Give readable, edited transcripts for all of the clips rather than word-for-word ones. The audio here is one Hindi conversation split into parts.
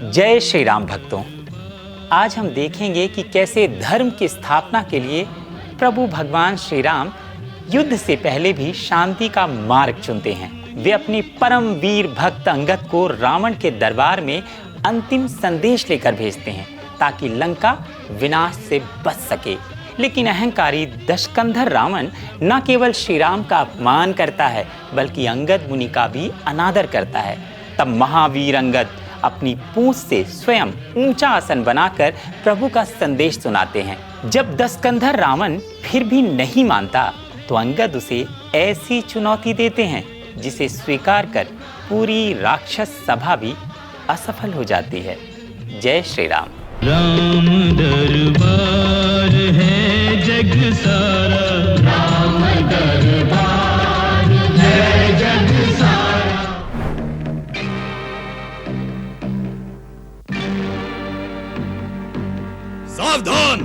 जय श्री राम भक्तों, आज हम देखेंगे कि कैसे धर्म की स्थापना के लिए प्रभु भगवान श्री राम युद्ध से पहले भी शांति का मार्ग चुनते हैं। वे अपनी परम वीर भक्त अंगद को रावण के दरबार में अंतिम संदेश लेकर भेजते हैं ताकि लंका विनाश से बच सके। लेकिन अहंकारी दशकंधर रावण न केवल श्री राम का अपमान करता है बल्कि अंगद मुनि का भी अनादर करता है। तब महावीर अंगद अपनी पूंछ से स्वयं ऊंचा आसन बनाकर प्रभु का संदेश सुनाते हैं। जब दशकंधर रावण फिर भी नहीं मानता तो अंगद उसे ऐसी चुनौती देते हैं जिसे स्वीकार कर पूरी राक्षस सभा भी असफल हो जाती है। जय श्री राम। राम दरबार है जग सारा, राम दरबार है जग सारा। सावधान!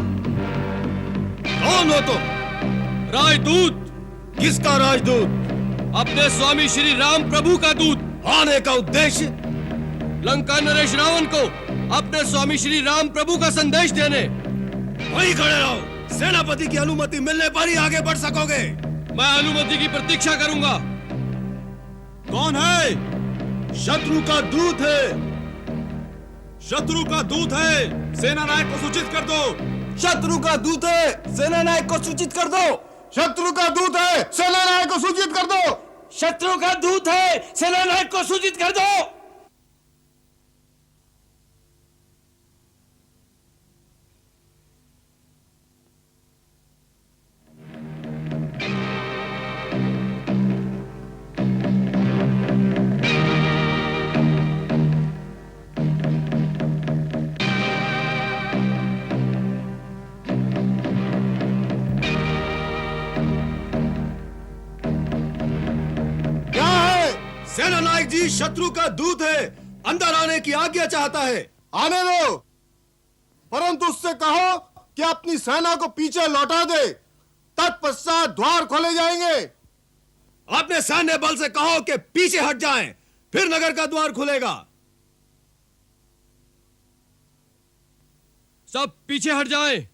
कौन हो तुम? राजदूत। किसका राजदूत? अपने स्वामी श्री राम प्रभु का दूत। आने का उद्देश्य? लंका नरेश रावण को अपने स्वामी श्री राम प्रभु का संदेश देने। वहीं खड़े रहो। सेनापति की अनुमति मिलने पर ही आगे बढ़ सकोगे। मैं अनुमति की प्रतीक्षा करूंगा। कौन है? शत्रु का दूत है। शत्रु का दूत है, सेना नायक को सूचित कर दो। शत्रु का दूत है, सेना नायक को सूचित कर दो। शत्रु का दूत है, सेना नायक को सूचित कर दो। शत्रु का दूत है, सेना नायक को सूचित कर दो। सेना नायक जी शत्रु का दूत है, अंदर आने की आज्ञा चाहता है। आने दो, परंतु उससे कहो कि अपनी सेना को पीछे लौटा दे, तत्पश्चात द्वार खोले जाएंगे। अपने सैन्य बल से कहो कि पीछे हट जाएं, फिर नगर का द्वार खुलेगा। सब पीछे हट जाएं।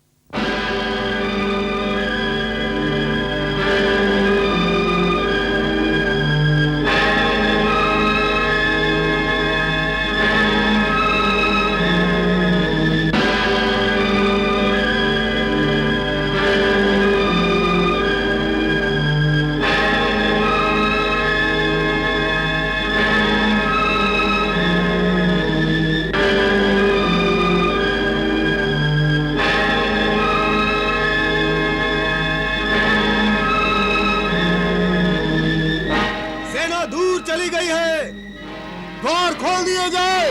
द्वार खोल दिए जाए।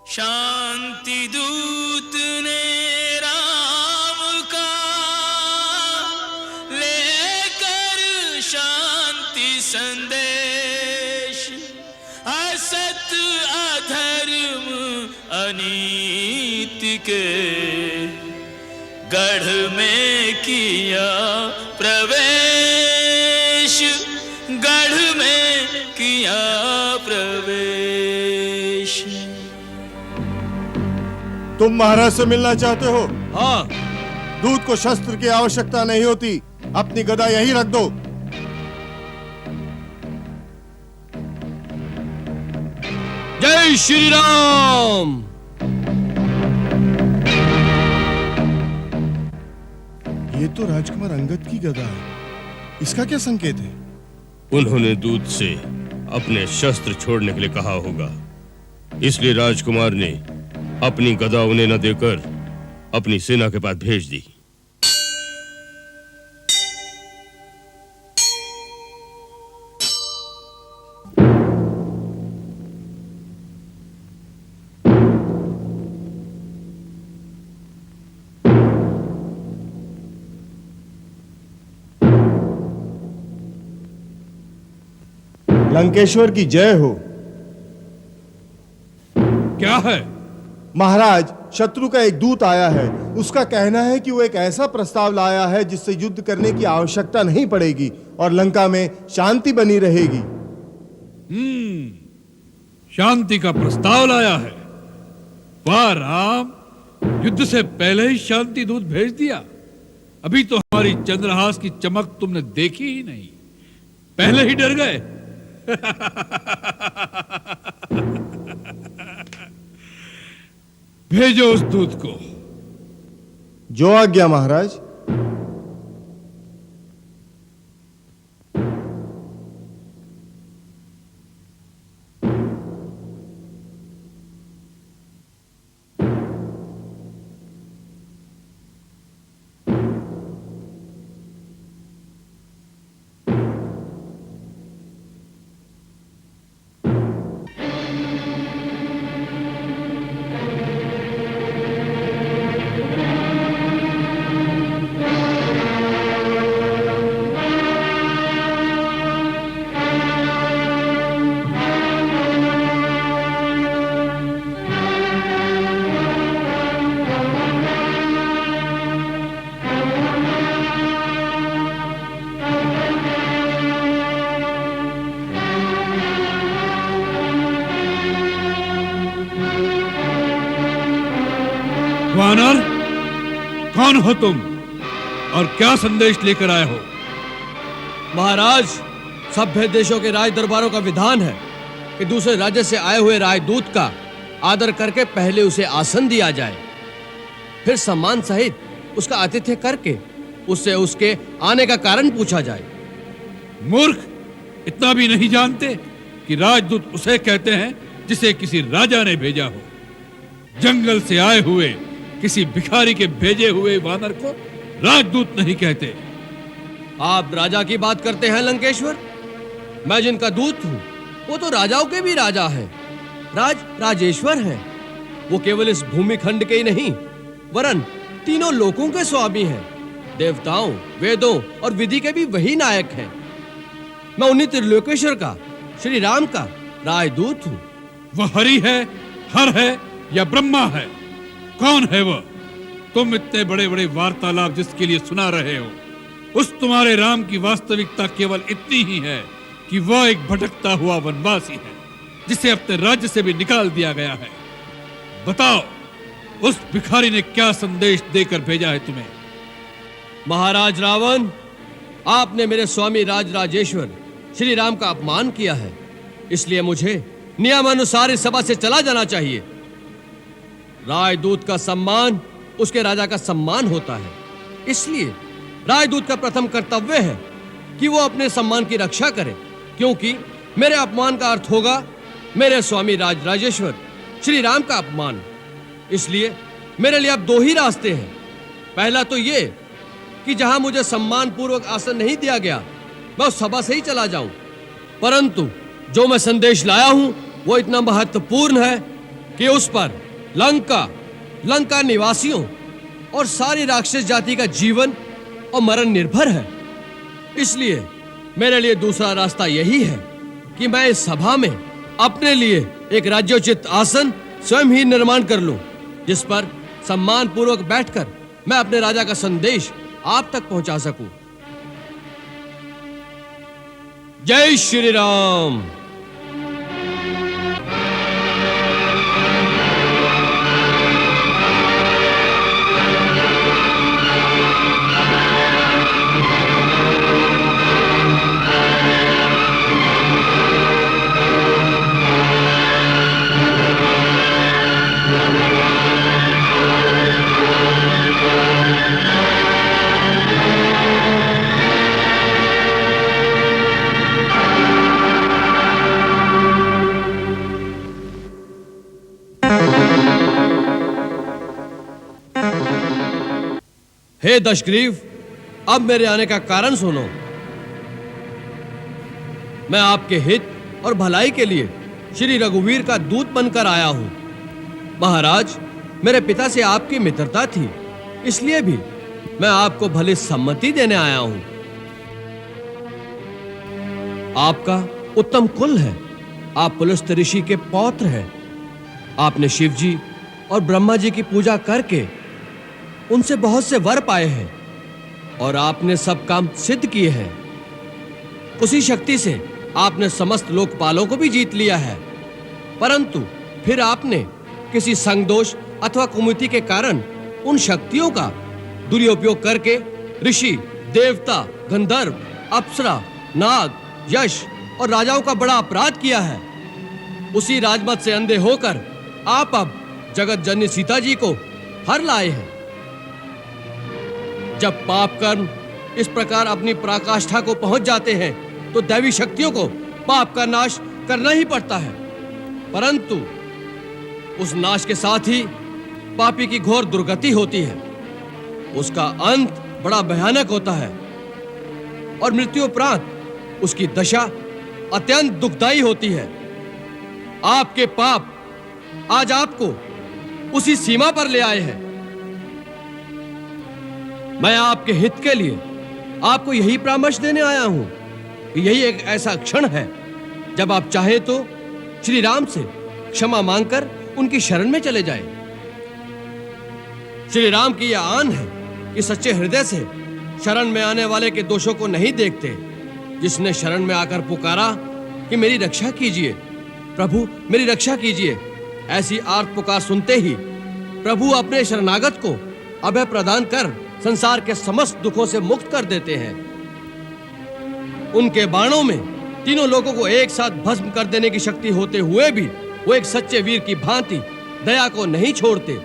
शांति दूत ने राम का लेकर शांति संदेश, असत अधर्म अनीति के गढ़ में किया प्रवेश, गढ़ में किया प्रवेश। तुम महाराज से मिलना चाहते हो? हाँ। दूत को शस्त्र की आवश्यकता नहीं होती, अपनी गदा यहीं रख दो। जय श्री राम। ये तो राजकुमार अंगद की गदा है, इसका क्या संकेत है? उन्होंने दूत से अपने शस्त्र छोड़ने के लिए कहा होगा, इसलिए राजकुमार ने अपनी गदा उन्हें न देकर अपनी सेना के पास भेज दी। लंकेश्वर की जय हो। क्या है? महाराज, शत्रु का एक दूत आया है। उसका कहना है कि वो एक ऐसा प्रस्ताव लाया है जिससे युद्ध करने की आवश्यकता नहीं पड़ेगी और लंका में शांति बनी रहेगी। शांति का प्रस्ताव लाया है? वाह राम, युद्ध से पहले ही शांति दूत भेज दिया। अभी तो हमारी चंद्रहास की चमक तुमने देखी ही नहीं, पहले ही डर गए। भेजो उस दूत को। जो आज्ञा महाराज। वानर, कौन हो तुम और क्या संदेश लेकर आए हो? महाराज, सभ्य देशों के राज दरबारों का विधान है कि दूसरे राज्य से आए हुए राजदूत का आदर करके पहले उसे आसन दिया जाए, फिर सम्मान सहित उसका आतिथ्य करके उससे उसके आने का कारण पूछा जाए। मूर्ख, इतना भी नहीं जानते कि राजदूत उसे कहते हैं जिसे किसी राजा ने भेजा हो। जंगल से आए हुए किसी भिखारी के भेजे हुए वानर को राजदूत नहीं कहते। आप राजा की बात करते हैं लंकेश्वर? मैं जिनका दूत हूं वो तो राजाओं के भी राजा है, राजेश्वर हैं। वो केवल इस भूमि खंड के ही नहीं वरन तीनों लोकों के स्वामी हैं। देवताओं, वेदों और विधि के भी वही नायक हैं। मैं उन्हीं त्रिलोकेश्वर का, श्री राम का राजदूत हूं। वह हरि है, हर है या ब्रह्मा है? कौन है वह? तुम इतने बड़े बड़े वार्तालाप जिसके लिए सुना रहे हो, उस तुम्हारे राम की वास्तविकता केवल इतनी ही है कि वह एक भटकता हुआ वनवासी है जिसे अपने राज्य से भी निकाल दिया गया है। बताओ, उस भिखारी ने क्या संदेश देकर भेजा है तुम्हें? महाराज रावण, आपने मेरे स्वामी राजेश्वर श्री राम का अपमान किया है, इसलिए मुझे नियमानुसार इस सभा से चला जाना चाहिए। राजदूत का सम्मान उसके राजा का सम्मान होता है, इसलिए राजदूत का प्रथम कर्तव्य है कि वो अपने सम्मान की रक्षा करे, क्योंकि मेरे अपमान का अर्थ होगा मेरे स्वामी राजेश्वर श्री राम का अपमान। इसलिए मेरे लिए अब दो ही रास्ते हैं। पहला तो ये कि जहां मुझे सम्मान पूर्वक आसन नहीं दिया गया मैं उस सभा से ही चला जाऊं, परंतु जो मैं संदेश लाया हूं वो इतना महत्वपूर्ण है कि उस पर लंका निवासियों और सारी राक्षस जाति का जीवन और मरण निर्भर है। इसलिए मेरे लिए दूसरा रास्ता यही है कि मैं इस सभा में अपने लिए एक राज्योचित आसन स्वयं ही निर्माण कर लूं, जिस पर सम्मान पूर्वक बैठकर मैं अपने राजा का संदेश आप तक पहुंचा सकूं। जय श्री राम। हे दशग्रीव, अब मेरे आने का कारण सुनो। मैं आपके हित और भलाई के लिए श्री रघुवीर का दूत बनकर आया हूं। महाराज, मेरे पिता से आपकी मित्रता थी, इसलिए भी मैं आपको भली सम्मति देने आया हूं। आपका उत्तम कुल है। आप पुलस्त ऋषि के पौत्र हैं। आपने शिव जी और ब्रह्मा जी की पूजा करके उनसे बहुत से वर पाए हैं और आपने सब काम सिद्ध किए हैं। उसी शक्ति से आपने समस्त लोकपालों को भी जीत लिया है, परंतु फिर आपने किसी संगदोष अथवा कुमति के कारण उन शक्तियों का दुरुपयोग करके ऋषि, देवता, गंधर्व, अप्सरा, नाग, यश और राजाओं का बड़ा अपराध किया है। उसी राजमत से अंधे होकर आप अब जगत जननी सीता जी को हर लाए हैं। जब पाप कर्म इस प्रकार अपनी पराकाष्ठा को पहुंच जाते हैं तो दैवी शक्तियों को पाप का नाश करना ही पड़ता है, परंतु उस नाश के साथ ही पापी की घोर दुर्गति होती है। उसका अंत बड़ा भयानक होता है और मृत्यु उपरांत उसकी दशा अत्यंत दुखदायी होती है। आपके पाप आज आपको उसी सीमा पर ले आए हैं। मैं आपके हित के लिए आपको यही परामर्श देने आया हूं कि यही एक ऐसा क्षण है जब आप चाहे तो श्री राम से क्षमा मांगकर उनकी शरण में चले जाएं। श्री राम की यह आन है कि सच्चे हृदय से शरण में आने वाले के दोषों को नहीं देखते। जिसने शरण में आकर पुकारा कि मेरी रक्षा कीजिए प्रभु, मेरी रक्षा कीजिए, ऐसी आर्त पुकार सुनते ही प्रभु अपने शरणागत को अभय प्रदान कर संसार के समस्त दुखों से मुक्त कर देते हैं। उनके बाणों में तीनों लोगों को एक साथ भस्म कर देने की शक्ति होते हुए भी वो एक सच्चे वीर की भांति दया को नहीं छोड़ते।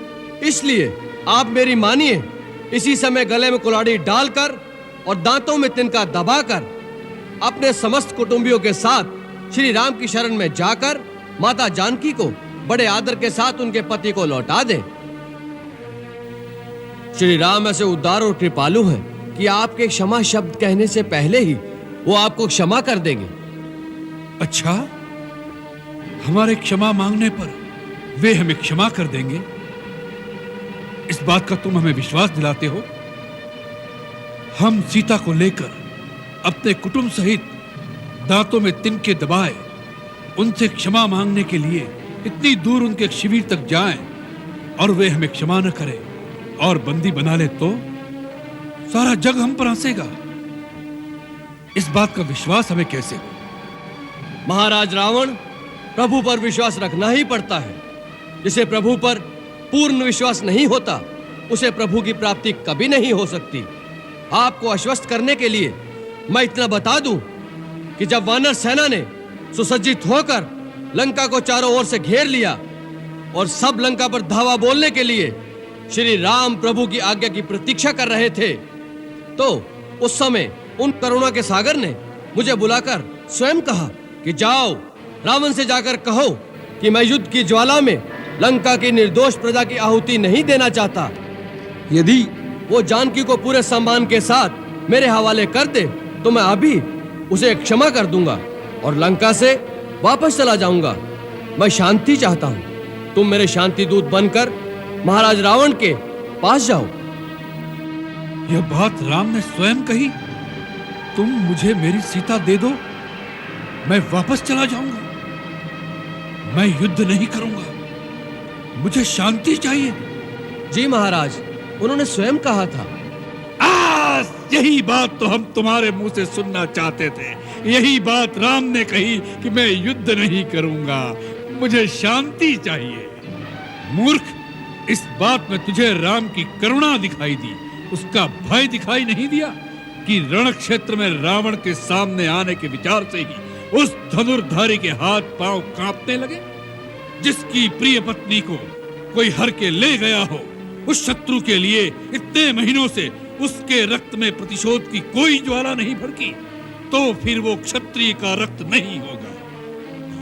इसलिए आप मेरी मानिए, इसी समय गले में कुल्हाड़ी डालकर और दांतों में तिनका दबाकर अपने समस्त कुटुंबियों के साथ श्री राम की शरण में जाकर माता जानकी को बड़े आदर के साथ उनके पति को लौटा दें। श्री राम ऐसे उदार और कृपालु हैं कि आपके क्षमा शब्द कहने से पहले ही वो आपको क्षमा कर देंगे। अच्छा, हमारे क्षमा मांगने पर वे हमें क्षमा कर देंगे, इस बात का तुम हमें विश्वास दिलाते हो? हम सीता को लेकर अपने कुटुंब सहित दांतों में तिनके दबाए उनसे क्षमा मांगने के लिए इतनी दूर उनके शिविर तक जाएं और वे हमें क्षमा न करें और बंदी बना ले तो सारा जग हम पर हंसेगा। इस बात का विश्वास हमें कैसे हो? महाराज रावण, प्रभु पर विश्वास रखना ही पड़ता है। जिसे प्रभु पर पूर्ण विश्वास नहीं होता उसे प्रभु की प्राप्ति कभी नहीं हो सकती। आपको आश्वस्त करने के लिए मैं इतना बता दूं कि जब वानर सेना ने सुसज्जित होकर लंका को चारों ओर से घेर लिया और सब लंका पर धावा बोलने के लिए श्री राम प्रभु की आज्ञा की प्रतीक्षा कर रहे थे, तो उस समय उन करुणा के सागर ने मुझे बुलाकर स्वयं कहा कि जाओ, रावण से जाकर कहो कि मैं युद्ध की ज्वाला में लंका की निर्दोष प्रजा की आहुति नहीं देना चाहता। यदि वो जानकी को पूरे सम्मान के साथ मेरे हवाले कर दे तो मैं अभी उसे क्षमा कर दूंगा और लंका से वापस चला जाऊंगा। मैं शांति चाहता हूं। तुम मेरे शांति दूत बनकर महाराज रावण के पास जाओ। यह बात राम ने स्वयं कही? तुम मुझे मेरी सीता दे दो, मैं वापस चला जाऊंगा। मैं युद्ध नहीं करूंगा, मुझे शांति चाहिए। जी महाराज, उन्होंने स्वयं कहा था। यही बात तो हम तुम्हारे मुंह से सुनना चाहते थे। यही बात राम ने कही कि मैं युद्ध नहीं करूंगा, मुझे शांति चाहिए। मूर्ख, इस बात में तुझे राम की करुणा दिखाई दी, उसका भय दिखाई नहीं दिया कि रण क्षेत्र में रावण के सामने आने के विचार से ही उस धनुर्धारी के हाथ पांव कांपने लगे। जिसकी प्रिय पत्नी को कोई हर के ले गया हो, उस शत्रु के लिए इतने महीनों से उसके रक्त में प्रतिशोध की कोई ज्वाला नहीं भड़की, तो फिर वो क्षत्रिय का रक्त नहीं होगा।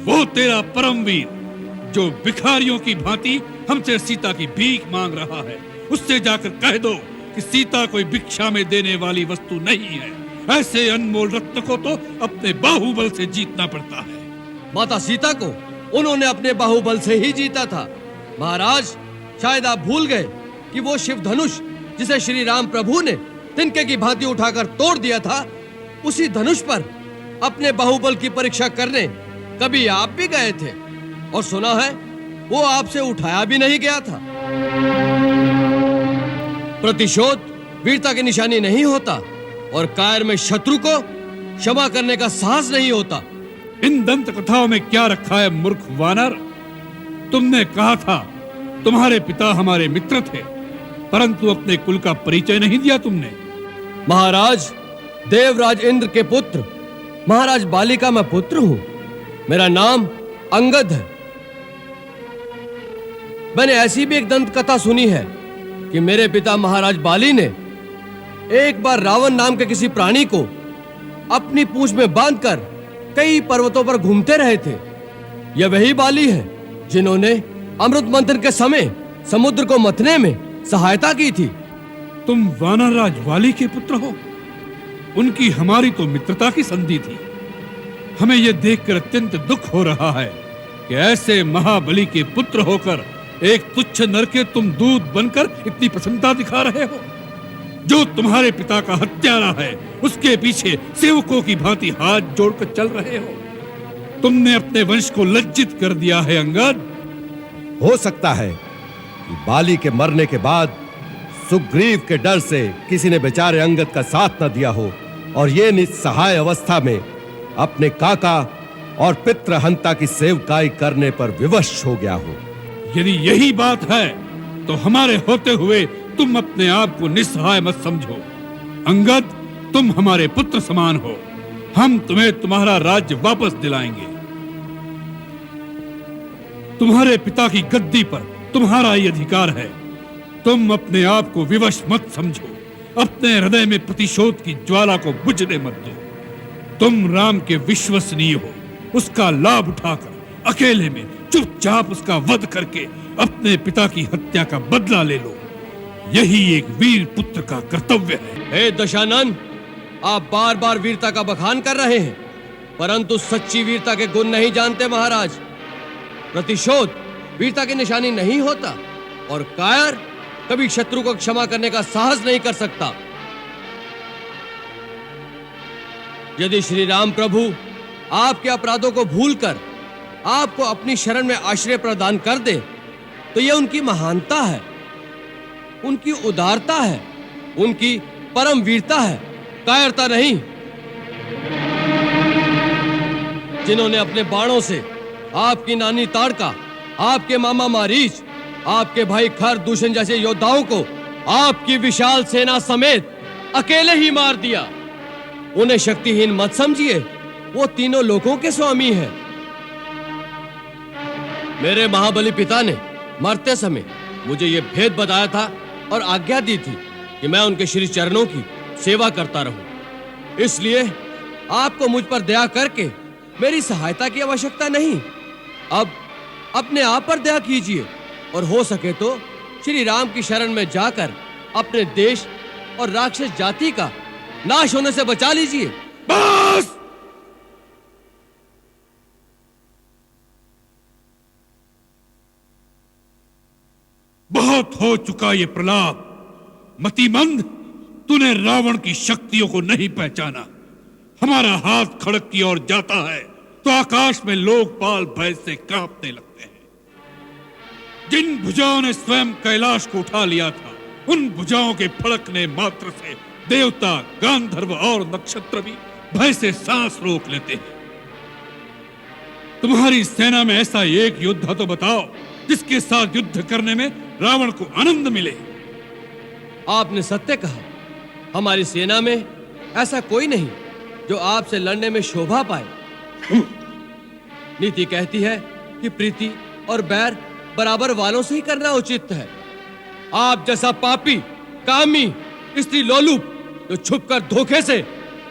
वो तेरा परमवीर जो भिखारियों की भांति हमसे सीता की भीख मांग रहा है, उससे जाकर कह दो कि सीता कोई भिक्षा में देने वाली वस्तु नहीं है। ऐसे अनमोल रत्न को तो अपने बाहुबल से जीतना पड़ता है। माता सीता को उन्होंने अपने बाहुबल से ही जीता था। महाराज, शायद आप भूल गए कि वो शिव धनुष जिसे श्री राम प्रभु ने तिनके की भांति उठाकर तोड़ दिया था, उसी धनुष पर अपने बाहुबल की परीक्षा करने कभी आप भी गए थे और सुना है वो आपसे उठाया भी नहीं गया था। प्रतिशोध वीरता की निशानी नहीं होता और कायर में शत्रु को क्षमा करने का साहस नहीं होता। इन दंत कथाओं में क्या रखा है मूर्ख वानर? तुमने कहा था तुम्हारे पिता हमारे मित्र थे, परंतु अपने कुल का परिचय नहीं दिया तुमने। महाराज, देवराज इंद्र के पुत्र महाराज बाली का मैं पुत्र हूं। मेरा नाम अंगद है। मैंने ऐसी भी एक दंत कथा सुनी है कि मेरे पिता महाराज बाली ने एक बार रावण नाम के किसी प्राणी को अपनी पूंछ में बांधकर कई पर्वतों पर घूमते रहे थे। यह वही बाली है जिन्होंने अमृत मंथन के समय समुद्र को मथने में सहायता की थी। तुम वानरराज वाली के पुत्र हो? उनकी हमारी तो मित्रता की संधि थी। हमें यह देखकर अत्यंत दुख हो रहा है कि ऐसे महाबली के पुत्र होकर एक तुच्छ नर के तुम दूत बनकर इतनी प्रसन्नता दिखा रहे हो। जो तुम्हारे पिता का हत्यारा है उसके पीछे सेवकों की भांति हाथ जोड़कर चल रहे हो। तुमने अपने वंश को लज्जित कर दिया है अंगद। हो सकता है कि बाली के मरने के बाद सुग्रीव के डर से किसी ने बेचारे अंगद का साथ न दिया हो और ये निस्सहाय अवस्था में अपने काका और पितृहंता की सेवकाई करने पर विवश हो गया हो। यदि यही बात है तो हमारे होते हुए तुम अपने आप को निस्सहाय मत समझो। अंगद, तुम हमारे पुत्र समान हो। हम तुम्हें तुम्हारा राज्य वापस दिलाएंगे। तुम्हारे पिता की गद्दी पर तुम्हारा ही अधिकार है। तुम अपने आप को विवश मत समझो। अपने हृदय में प्रतिशोध की ज्वाला को बुझने मत दो। तुम राम के विश्वसनीय हो। उसका लाभ उठाकर अकेले में चुपचाप उसका वध करके अपने पिता की हत्या का बदला ले लो। यही एक वीर पुत्र का कर्तव्य है। हे दशानन, आप बार बार वीरता का बखान कर रहे हैं, परंतु सच्ची वीरता के गुण नहीं जानते महाराज। प्रतिशोध वीरता की निशानी नहीं होता और कायर कभी शत्रु को क्षमा करने का साहस नहीं कर सकता। यदि श्री राम प्रभु आपके अपराधों को भूलकर आपको अपनी शरण में आश्रय प्रदान कर दे तो यह उनकी महानता है, उनकी उदारता है, उनकी परम वीरता है, कायरता नहीं। जिन्होंने अपने बाणों से आपकी नानी ताड़का, आपके मामा मारीच, आपके भाई खर दूषण जैसे योद्धाओं को आपकी विशाल सेना समेत अकेले ही मार दिया। उन्हें शक्तिहीन मत समझिए, वो तीनों लोगों के स्वामी हैं। मेरे महाबली पिता ने मरते समय मुझे ये भेद बताया था और आज्ञा दी थी कि मैं उनके श्री चरणों की सेवा करता रहूं। इसलिए आपको मुझ पर दया करके मेरी सहायता की आवश्यकता नहीं। अब अपने आप पर दया कीजिए और हो सके तो श्री राम की शरण में जाकर अपने देश और राक्षस जाति का नाश होने से बचा लीजिए। बस! बहुत हो चुका ये प्रलाप। मतिमंद, तूने रावण की शक्तियों को नहीं पहचाना। हमारा हाथ खड़क की ओर जाता है तो आकाश में लोकपाल भय से कांपने लगते हैं। जिन भुजाओं ने स्वयं कैलाश को उठा लिया था, उन भुजाओं के फड़कने मात्र से देवता, गांधर्व और नक्षत्र भी भय से सांस रोक लेते हैं। तुम्हारी सेना में ऐसा एक योद्धा तो बताओ जिसके साथ युद्ध करने में रावण को आनंद मिले। आपने सत्य कहा, हमारी सेना में ऐसा कोई नहीं जो आपसे लड़ने में शोभा पाए। नीति कहती है कि प्रीति और बैर बराबर वालों से ही करना उचित है। आप जैसा पापी, कामी, स्त्री लोलुप जो छुपकर धोखे से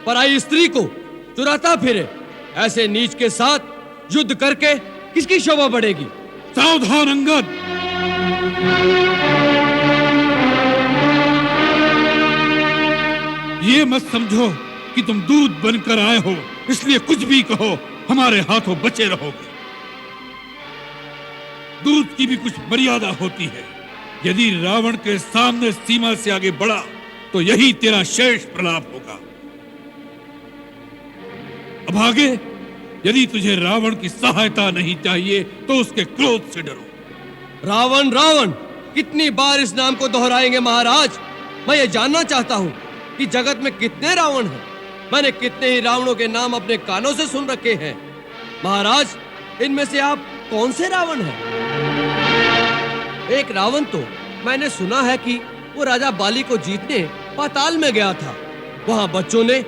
पराई स्त्री को चुराता फिरे, ऐसे नीच के साथ युद्ध करके किसकी शोभा बढ़ेगी? सावधान अंगद! ये मत समझो कि तुम दूत बनकर आए हो इसलिए कुछ भी कहो हमारे हाथों बचे रहोगे। दूत की भी कुछ मर्यादा होती है। यदि रावण के सामने सीमा से आगे बढ़ा तो यही तेरा शेष प्रलाप होगा। अब आगे, यदि तुझे रावण की सहायता नहीं चाहिए तो उसके क्रोध से डरो। रावण रावण कितनी बार इस नाम को दोहराएंगे महाराज? मैं ये जानना चाहता हूँ कि जगत में कितने रावण हैं। मैंने कितने ही रावणों के नाम अपने कानों से सुन रखे हैं। महाराज, इनमें से आप कौन से रावण हैं? एक रावण तो मैंने सुना है कि वो राजा बाली को जीतने पाताल में गया था। वहां बच्चों ने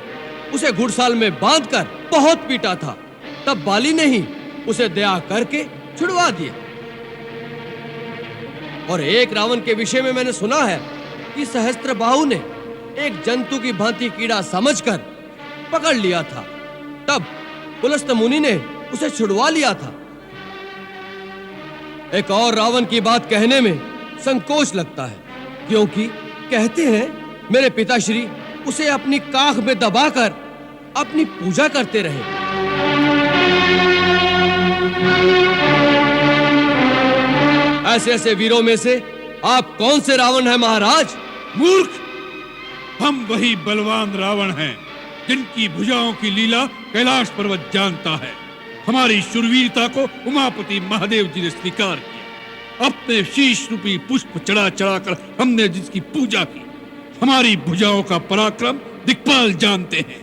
उसे घुड़साल में बांधकर बहुत पीटा था। तब बाली ने ही उसे दया करके छुड़वा दिया। और एक रावण के विषय में मैंने सुना है कि सहस्त्रबाहु ने एक जंतु की भांति कीड़ा समझकर पकड़ लिया था। तब पुलस्त मुनि ने उसे छुड़वा लिया था। एक और रावण की बात कहने में संकोच लगता है, क्योंकि कहते हैं मेरे पिताश्री उसे अपनी काख में दबाकर अपनी पूजा करते रहे। ऐसे ऐसे वीरों में से आप कौन से रावण हैं महाराज? मूर्ख, हम वही बलवान रावण हैं जिनकी भुजाओं की लीला कैलाश पर्वत जानता है। हमारी शूरवीरता को उमापति महादेव जी ने स्वीकार किया। अपने शीश रूपी पुष्प चढ़ा चढ़ाकर हमने जिसकी पूजा की। हमारी भुजाओं का पराक्रम दिक्पाल जानते हैं।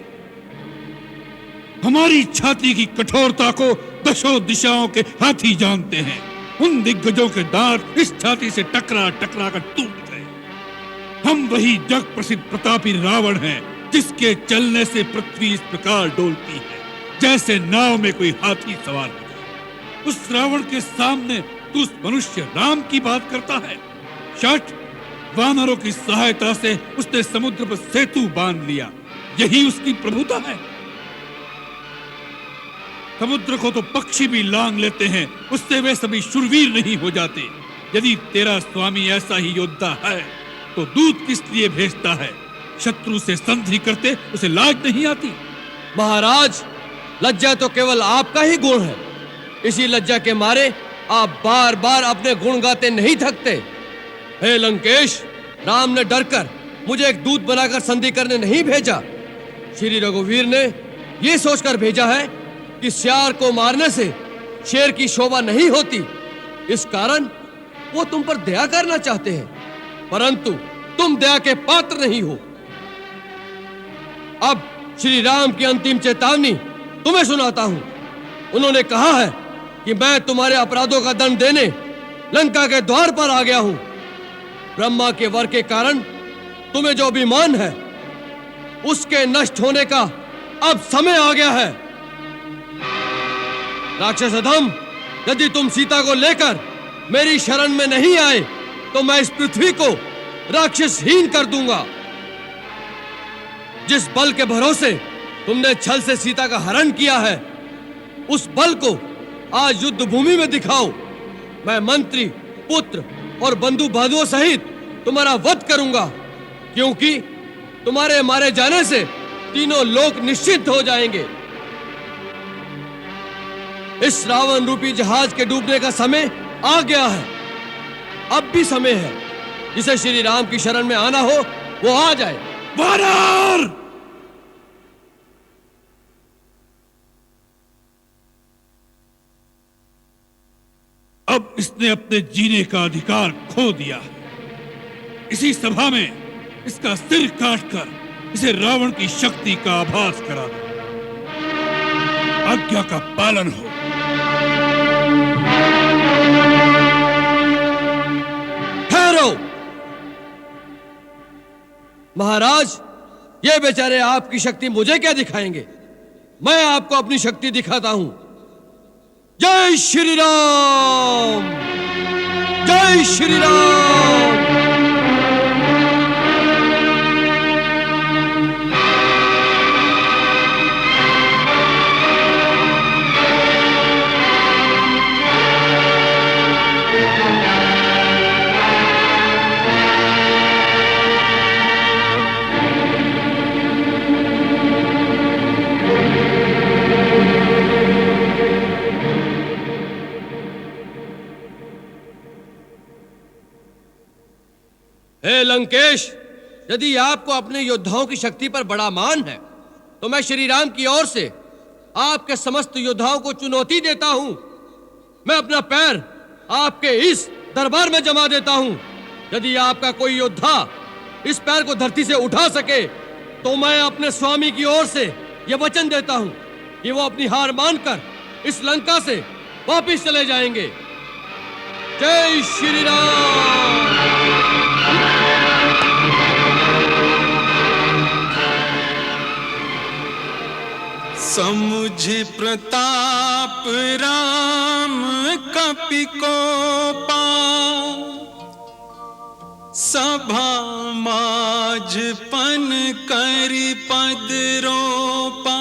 हमारी छाती की कठोरता को दशों दिशाओं के हाथी जानते हैं। उन दिग्गजों के दांत इस छाती से टकरा टकरा कर टूट गए। हम वही जग प्रसिद्ध प्रतापी रावण हैं जिसके चलने से पृथ्वी इस प्रकार डोलती है जैसे नाव में कोई हाथी सवार हो जाए। उस रावण के सामने तू उस मनुष्य राम की बात करता है। शठ, वानरों की सहायता से उसने समुद्र पर सेतु बांध लिया। यही उसकी प्रभुता है। समुद्र को तो पक्षी भी लांग लेते हैं, उससे वे सभी शूरवीर नहीं हो जाते। यदि तेरा स्वामी ऐसा ही योद्धा है तो दूत किस लिए भेजता है? शत्रु से संधि करते उसे लाज नहीं आती? महाराज, लज्जा तो केवल आपका ही गुण है। इसी लज्जा के मारे आप बार बार अपने गुण गाते नहीं थकते। हे लंकेश, राम ने डरकर मुझे एक दूत बनाकर संधि करने नहीं भेजा। श्री रघुवीर ने यह सोचकर भेजा है कि सियार को मारने से शेर की शोभा नहीं होती। इस कारण वो तुम पर दया करना चाहते हैं, परंतु तुम दया के पात्र नहीं हो। अब श्री राम की अंतिम चेतावनी तुम्हें सुनाता हूं। उन्होंने कहा है कि मैं तुम्हारे अपराधों का दंड देने लंका के द्वार पर आ गया हूं। ब्रह्मा के वर के कारण तुम्हें जो अभिमान है उसके नष्ट होने का अब समय आ गया है। राक्षस अधम, यदि तुम सीता को लेकर मेरी शरण में नहीं आए तो मैं इस पृथ्वी को राक्षसहीन कर दूंगा। जिस बल के भरोसे तुमने छल से सीता का हरण किया है, उस बल को आज युद्ध भूमि में दिखाओ। मैं मंत्री, पुत्र और बंधु बांधुओं सहित तुम्हारा वध करूंगा, क्योंकि तुम्हारे मारे जाने से तीनों लोक निश्चित हो जाएंगे। इस रावण रूपी जहाज के डूबने का समय आ गया है। अब भी समय है। जिसे श्री राम की शरण में आना हो वो आ जाए। वानर! अब इसने अपने जीने का अधिकार खो दिया है। इसी सभा में इसका सिर काटकर इसे रावण की शक्ति का आभास करा दो। आज्ञा का पालन हो। ठहरो महाराज, ये बेचारे आपकी शक्ति मुझे क्या दिखाएंगे? मैं आपको अपनी शक्ति दिखाता हूं। जय श्री राम, जय श्री राम। हे लंकेश, यदि आपको अपने योद्धाओं की शक्ति पर बड़ा मान है तो मैं श्री राम की ओर से आपके समस्त योद्धाओं को चुनौती देता हूं। मैं अपना पैर आपके इस दरबार में जमा देता हूं। यदि आपका कोई योद्धा इस पैर को धरती से उठा सके तो मैं अपने स्वामी की ओर से यह वचन देता हूं कि वो अपनी हार मानकर इस लंका से वापस चले जाएंगे। जय श्री राम। समुझ प्रताप राम कपि कोपा, सभा माझ पन करि पद रोपा।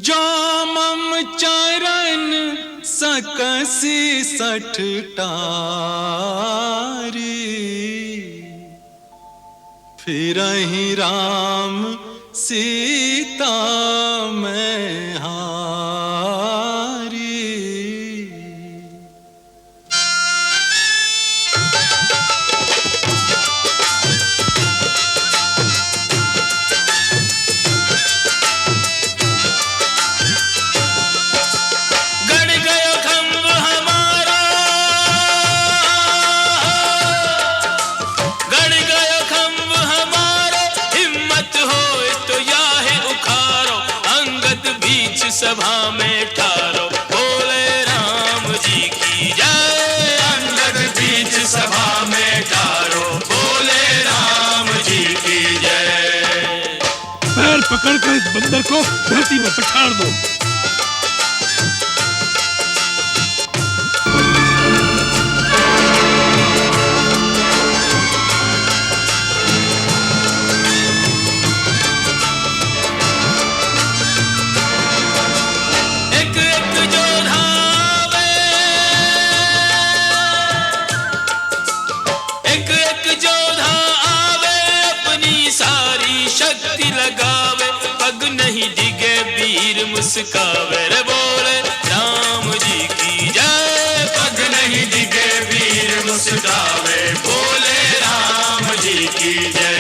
जो मम चरण सकसि सठ टारी, फिरहि राम सीता मैं हारी। गड़ गयो खंभ हमारा, गड़ गयो खंभ हमारा। हिम्मत हो तो याहे उखारो, अंगद बीच सभा में ठारो। बोले राम जी की जय, अंगद बीच सभा में ठारो। बोले राम जी की जय। पैर पकड़कर इस बंदर को धरती में पछाड़ दो। एक एक योद्धा आवे, एक एक योद्धा आवे। अपनी सारी शक्ति लगावे, पग नहीं डिगे वीर मुस्कावे। रे बोले राम जी की जय, पग नहीं डिगे वीर मुस्कावे। बोले राम जी की जय।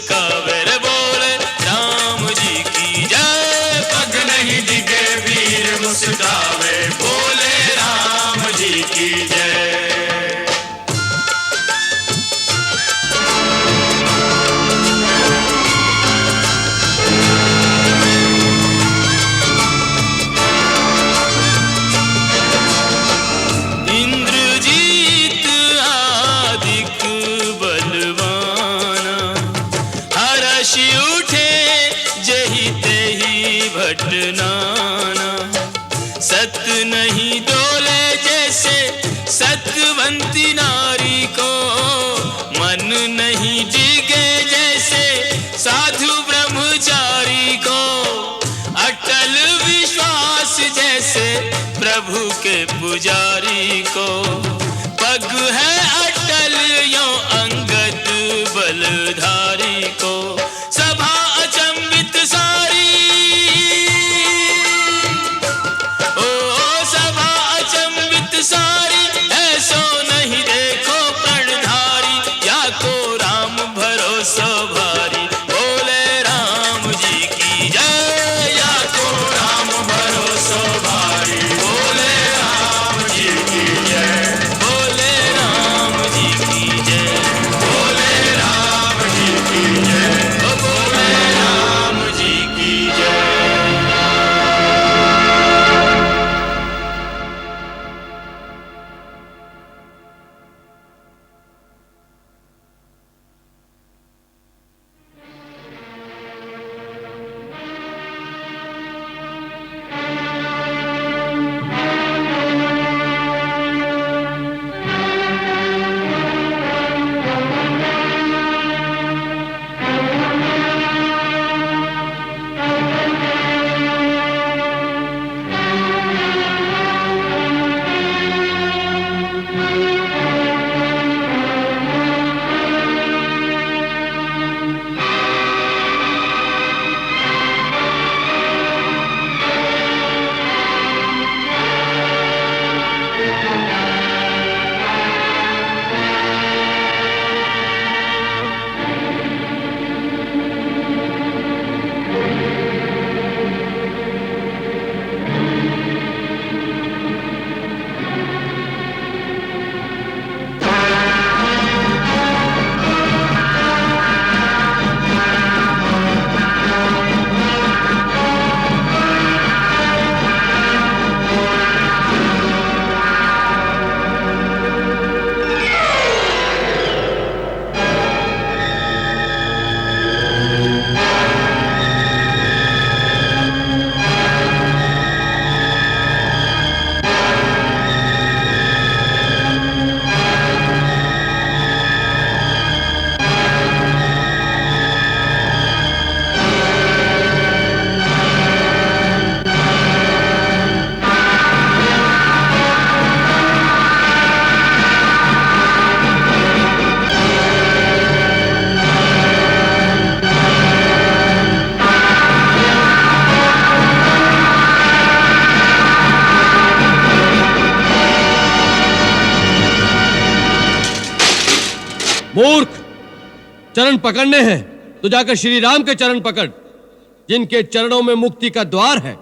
मुस्कावे रे बोले राम जी की जय। पग नहीं डिगे वीर मुस्कावे बोले राम जी की जय। इंद्रजीत आदिक बलवाना हर्ष उठे जही तेही भटनाना। सत नहीं डोले जैसे सतवंती नारी को, मन नहीं डिगे जैसे साधु ब्रह्मचारी को। अटल विश्वास जैसे प्रभु के पुजारी को। पग है अटल यो अंगद बलधारी को। सभा अचंबित सारी, ओ सभा अचंबित सारी, ऐसो नहीं देखो प्रणधारी। या को राम भरोसा भारी बोले राम जी की जय। या को राम भरोसा भारी बोले राम जी की जय। बोले राम जी की जय। बोले राम जी की जय। बोले राम जी की जय। मूर्ख, चरण पकड़ने हैं तो जाकर श्री राम के चरण पकड़, जिनके चरणों में मुक्ति का द्वार है।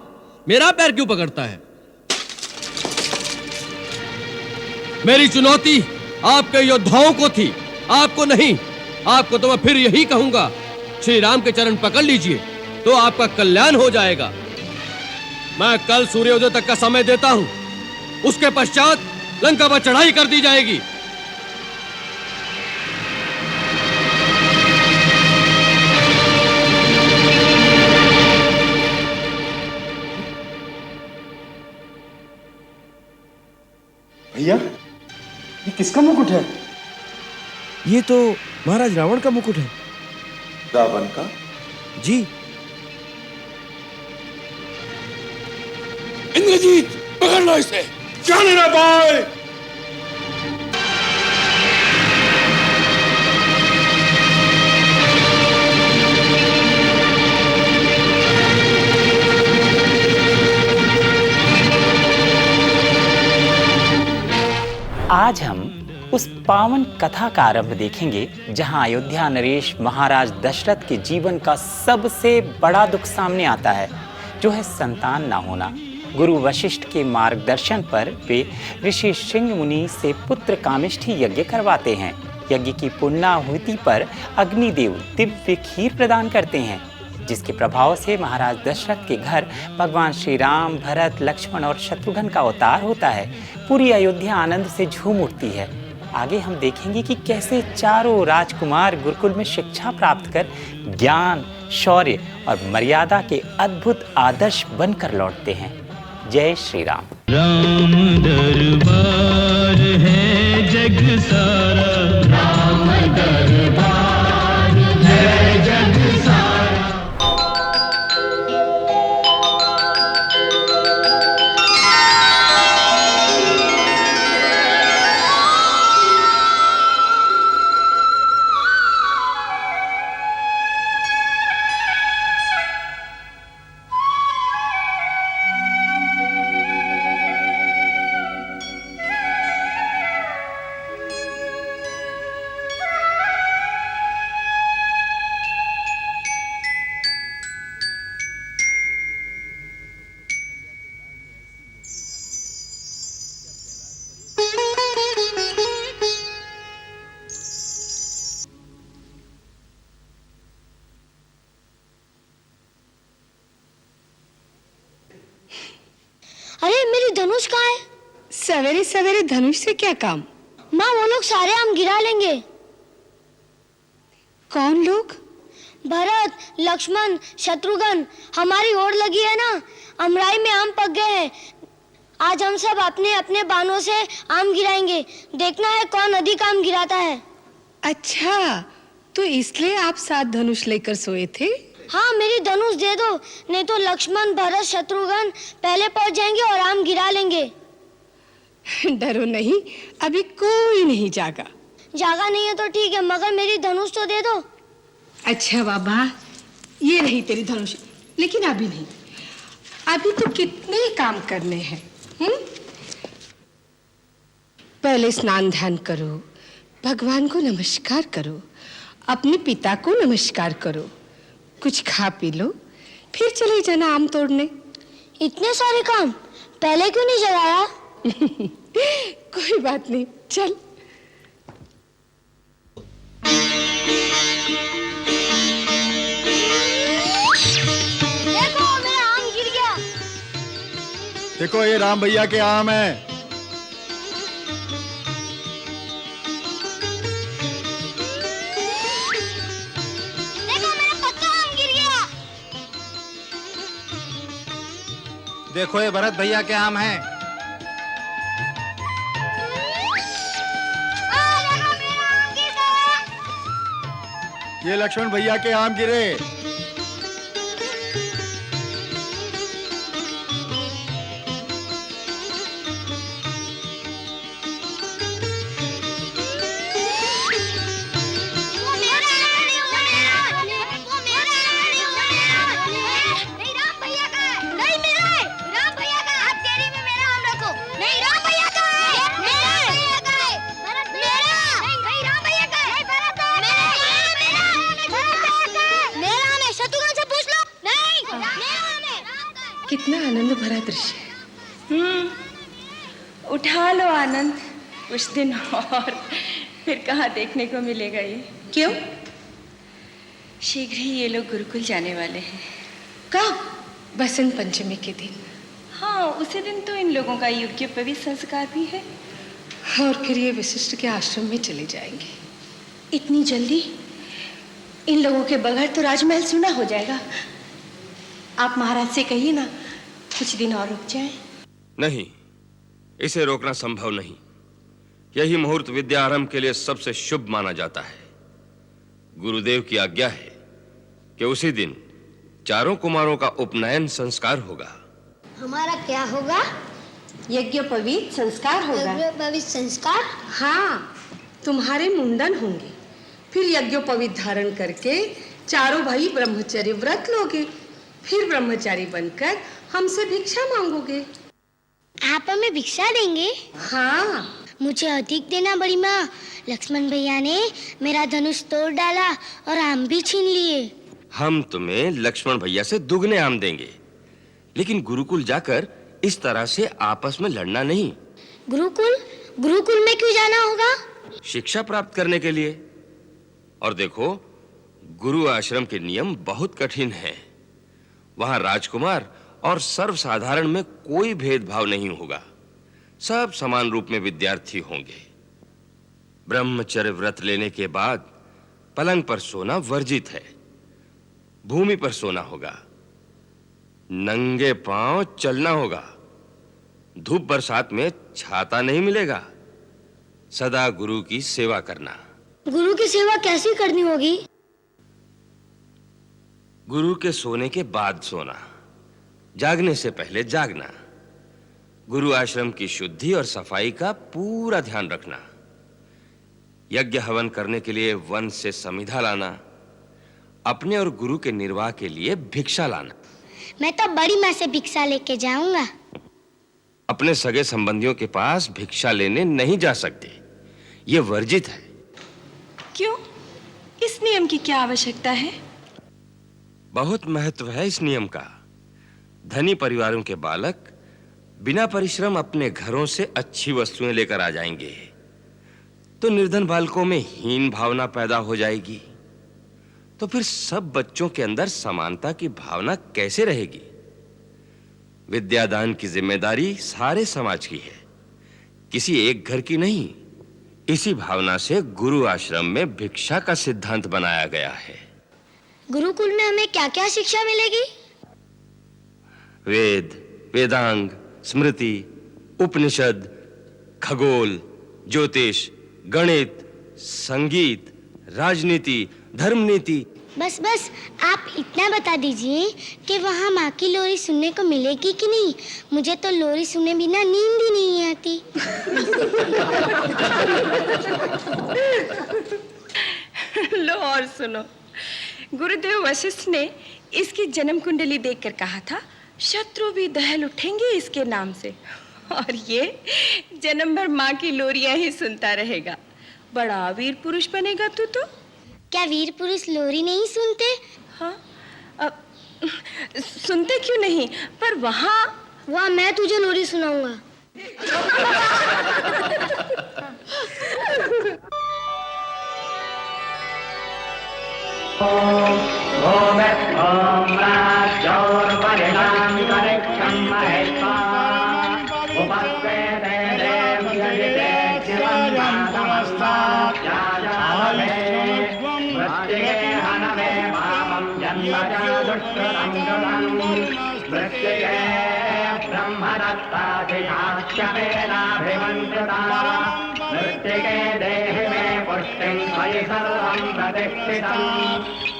मेरा पैर क्यों पकड़ता है? मेरी चुनौती आपके योद्धाओं को थी, आपको नहीं। आपको तो मैं फिर यही कहूंगा, श्री राम के चरण पकड़ लीजिए तो आपका कल्याण हो जाएगा। मैं कल सूर्योदय तक का समय देता हूं, उसके पश्चात लंका पर चढ़ाई कर दी जाएगी। भैया, ये किसका मुकुट है? ये तो महाराज रावण का मुकुट है। रावण का? जी। इंद्रजीत, पकड़ लो इसे। जाने ना भाई। आज हम उस पावन कथा का आरंभ देखेंगे जहां अयोध्या नरेश महाराज दशरथ के जीवन का सबसे बड़ा दुख सामने आता है, जो है संतान ना होना। गुरु वशिष्ठ के मार्गदर्शन पर वे ऋषि श्रृंग मुनि से पुत्र कामिष्ठी यज्ञ करवाते हैं। यज्ञ की पूर्णाहुति पर अग्निदेव दिव्य खीर प्रदान करते हैं, जिसके प्रभाव से महाराज दशरथ के घर भगवान श्री राम, भरत, लक्ष्मण और शत्रुघ्न का अवतार होता है। पूरी अयोध्या आनंद से झूम उठती है। आगे हम देखेंगे कि कैसे चारों राजकुमार गुरुकुल में शिक्षा प्राप्त कर ज्ञान, शौर्य और मर्यादा के अद्भुत आदर्श बनकर लौटते हैं। जय श्री राम। राम दरबार है जग सारा, राम दरबार है जग सारा। अरे मेरी धनुष कहाँ है? सवेरे सवेरे धनुष से क्या काम? माँ वो लोग सारे आम गिरा लेंगे। कौन लोग? भरत, लक्ष्मण, शत्रुघ्न हमारी ओर लगी है ना। अमराई में आम पक गए हैं। आज हम सब अपने अपने बाणों से आम गिराएंगे। देखना है कौन अधिक आम गिराता है। अच्छा, तो इसलिए आप 7 धनुष लेकर सोए थे? हाँ, मेरी धनुष दे दो, नहीं तो लक्ष्मण, भरत, शत्रुघ्न पहले पहुंच जाएंगे और आम गिरा लेंगे। डरो नहीं, अभी कोई नहीं जागा। जागा नहीं है तो ठीक है, मगर मेरी धनुष तो दे दो। अच्छा बाबा, ये नहीं तेरी धनुष, लेकिन अभी नहीं। अभी तो कितने काम करने हैं। पहले स्नान ध्यान करो, भगवान को नमस्कार करो, अपने पिता को नमस्कार करो, कुछ खा पी लो, फिर चले जाना आम तोड़ने। इतने सारे काम पहले क्यों नहीं जगाया? कोई बात नहीं, चल। देखो मेरा आम गिर गया। देखो ये राम भैया के आम है। देखो ये भरत भैया के आम हैं। ये लक्ष्मण भैया के आम गिरे। कितना आनंद भरा दृश्य है। उठा लो आनंद, कुछ दिन और फिर कहाँ देखने को मिलेगा ये। क्यों? शीघ्र ही ये लोग गुरुकुल जाने वाले हैं। कब? बसंत पंचमी के दिन। हाँ, उसी दिन तो इन लोगों का योग्य पवित्र संस्कार भी है। और फिर ये वशिष्ठ के आश्रम में चले जाएंगे। इतनी जल्दी? इन लोगों के बगैर तो राजमहल सूना हो जाएगा। आप महाराज से कहिए ना, कुछ दिन और रुक जाएं। नहीं, इसे रोकना संभव नहीं। यही मुहूर्त विद्या आरंभ के लिए सबसे शुभ माना जाता है। गुरुदेव की आज्ञा है कि उसी दिन चारों कुमारों का उपनयन संस्कार होगा। हमारा क्या होगा? यज्ञोपवीत संस्कार होगा। यज्ञोपवीत संस्कार? हाँ, तुम्हारे मुंडन होंगे, फिर यज्ञोपवीत धारण करके चारों भाई ब्रह्मचर्य व्रत लोगे, फिर ब्रह्मचारी बनकर हमसे भिक्षा मांगोगे। आप हमें भिक्षा देंगे? हाँ, मुझे अधिक देना बड़ी माँ। लक्ष्मण भैया ने मेरा धनुष तोड़ डाला और आम भी छीन लिए। हम तुम्हें लक्ष्मण भैया से दुगने आम देंगे, लेकिन गुरुकुल जाकर इस तरह से आपस में लड़ना नहीं। गुरुकुल? गुरुकुल में क्यों जाना होगा? शिक्षा प्राप्त करने के लिए। और देखो, गुरु आश्रम के नियम बहुत कठिन हैं। वहां राजकुमार और सर्वसाधारण में कोई भेदभाव नहीं होगा। सब समान रूप में विद्यार्थी होंगे। ब्रह्मचर्य व्रत लेने के बाद पलंग पर सोना वर्जित है। भूमि पर सोना होगा। नंगे पांव चलना होगा। धूप बरसात में छाता नहीं मिलेगा। सदा गुरु की सेवा करना। गुरु की सेवा कैसी करनी होगी? गुरु के सोने के बाद सोना, जागने से पहले जागना। गुरु आश्रम की शुद्धि और सफाई का पूरा ध्यान रखना। यज्ञ हवन करने के लिए वन से समिधा लाना। अपने और गुरु के निर्वाह के लिए भिक्षा लाना। मैं तो बड़ी माँ से भिक्षा लेके जाऊंगा। अपने सगे संबंधियों के पास भिक्षा लेने नहीं जा सकते, ये वर्जित है। क्यों? इस नियम की क्या आवश्यकता है? बहुत महत्व है इस नियम का। धनी परिवारों के बालक बिना परिश्रम अपने घरों से अच्छी वस्तुएं लेकर आ जाएंगे, तो निर्धन बालकों में हीन भावना पैदा हो जाएगी। तो फिर सब बच्चों के अंदर समानता की भावना कैसे रहेगी? विद्यादान की जिम्मेदारी सारे समाज की है, किसी एक घर की नहीं। इसी भावना से गुरु आश्रम में भिक्षा का सिद्धांत बनाया गया है। गुरुकुल में हमें क्या-क्या शिक्षा मिलेगी? वेद, वेदांग, स्मृति, उपनिषद, खगोल, ज्योतिष, गणित, संगीत, राजनीति, धर्मनीति। बस बस, आप इतना बता दीजिए कि वहाँ माँ की लोरी सुनने को मिलेगी कि नहीं। मुझे तो लोरी सुने बिना नींद ही नहीं आती। लो और सुनो। गुरुदेव वशिष्ठ ने इसकी जन्म कुंडली देखकर कहा था, शत्रु भी दहल उठेंगे इसके नाम से। और ये जन्म भर माँ की लोरियां ही सुनता रहेगा। बड़ा वीर पुरुष बनेगा तू तो। क्या वीर पुरुष लोरी नहीं सुनते? हाँ, सुनते क्यों नहीं, पर वहाँ मैं तुझे लोरी सुनाऊंगा। मृत्तिके देहि मे पुष्टिं त्वयि सर्वं प्रतिष्ठितं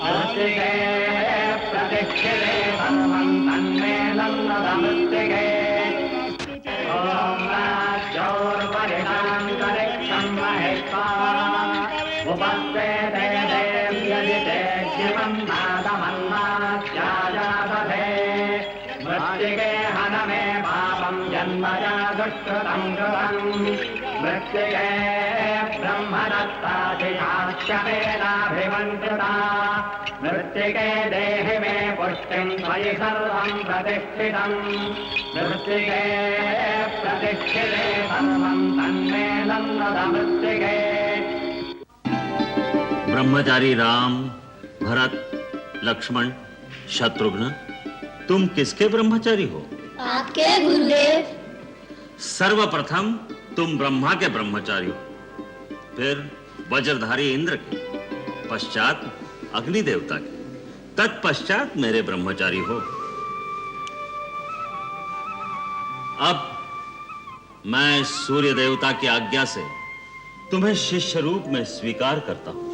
मृत्तिके प्रतिष्ठिते सर्वं तन्मे नमृत्तिके ॐ राज्योर्वरिणान्तरिक्षं महित्वा उपस्थिते देव्यजिते शिवं नादमन्नात्याजातथे मृत्तिके हन मे पापं जन्मजा दुष्कृतं कृतं मृत्तिके ब्रह्मदत्ताधिकाश्यमेनाभिमन्त्रिता मृत्तिके देहि मे पुष्टिं त्वयि सर्वं प्रतिष्ठितं मृत्तिके प्रतिष्ठिते सर्वं तन्मे नमृत्तिके। ब्रह्मचारी राम, भरत, लक्ष्मण, शत्रुघ्न, तुम किसके ब्रह्मचारी हो? आपके गुरुदेव। सर्वप्रथम तुम ब्रह्मा के ब्रह्मचारी हो, फिर वज्रधारी इंद्र के, पश्चात अग्नि देवता के, तत्पश्चात मेरे ब्रह्मचारी हो। अब मैं सूर्य देवता की आज्ञा से तुम्हें शिष्य रूप में स्वीकार करता हूं।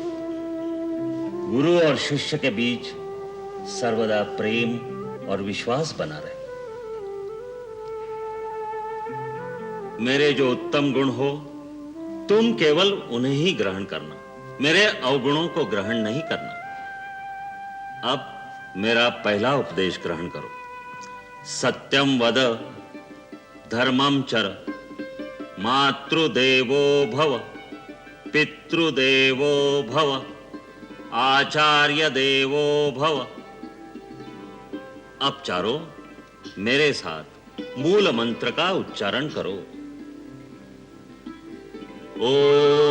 गुरु और शिष्य के बीच सर्वदा प्रेम और विश्वास बना रहे। मेरे जो उत्तम गुण हो तुम केवल उन्हें ही ग्रहण करना, मेरे अवगुणों को ग्रहण नहीं करना। अब मेरा पहला उपदेश ग्रहण करो। सत्यम वद, धर्मम चर, मातृदेवो भव, पितृदेवो भव, आचार्य देवो भव। अब चारों मेरे साथ मूल मंत्र का उच्चारण करो। ओम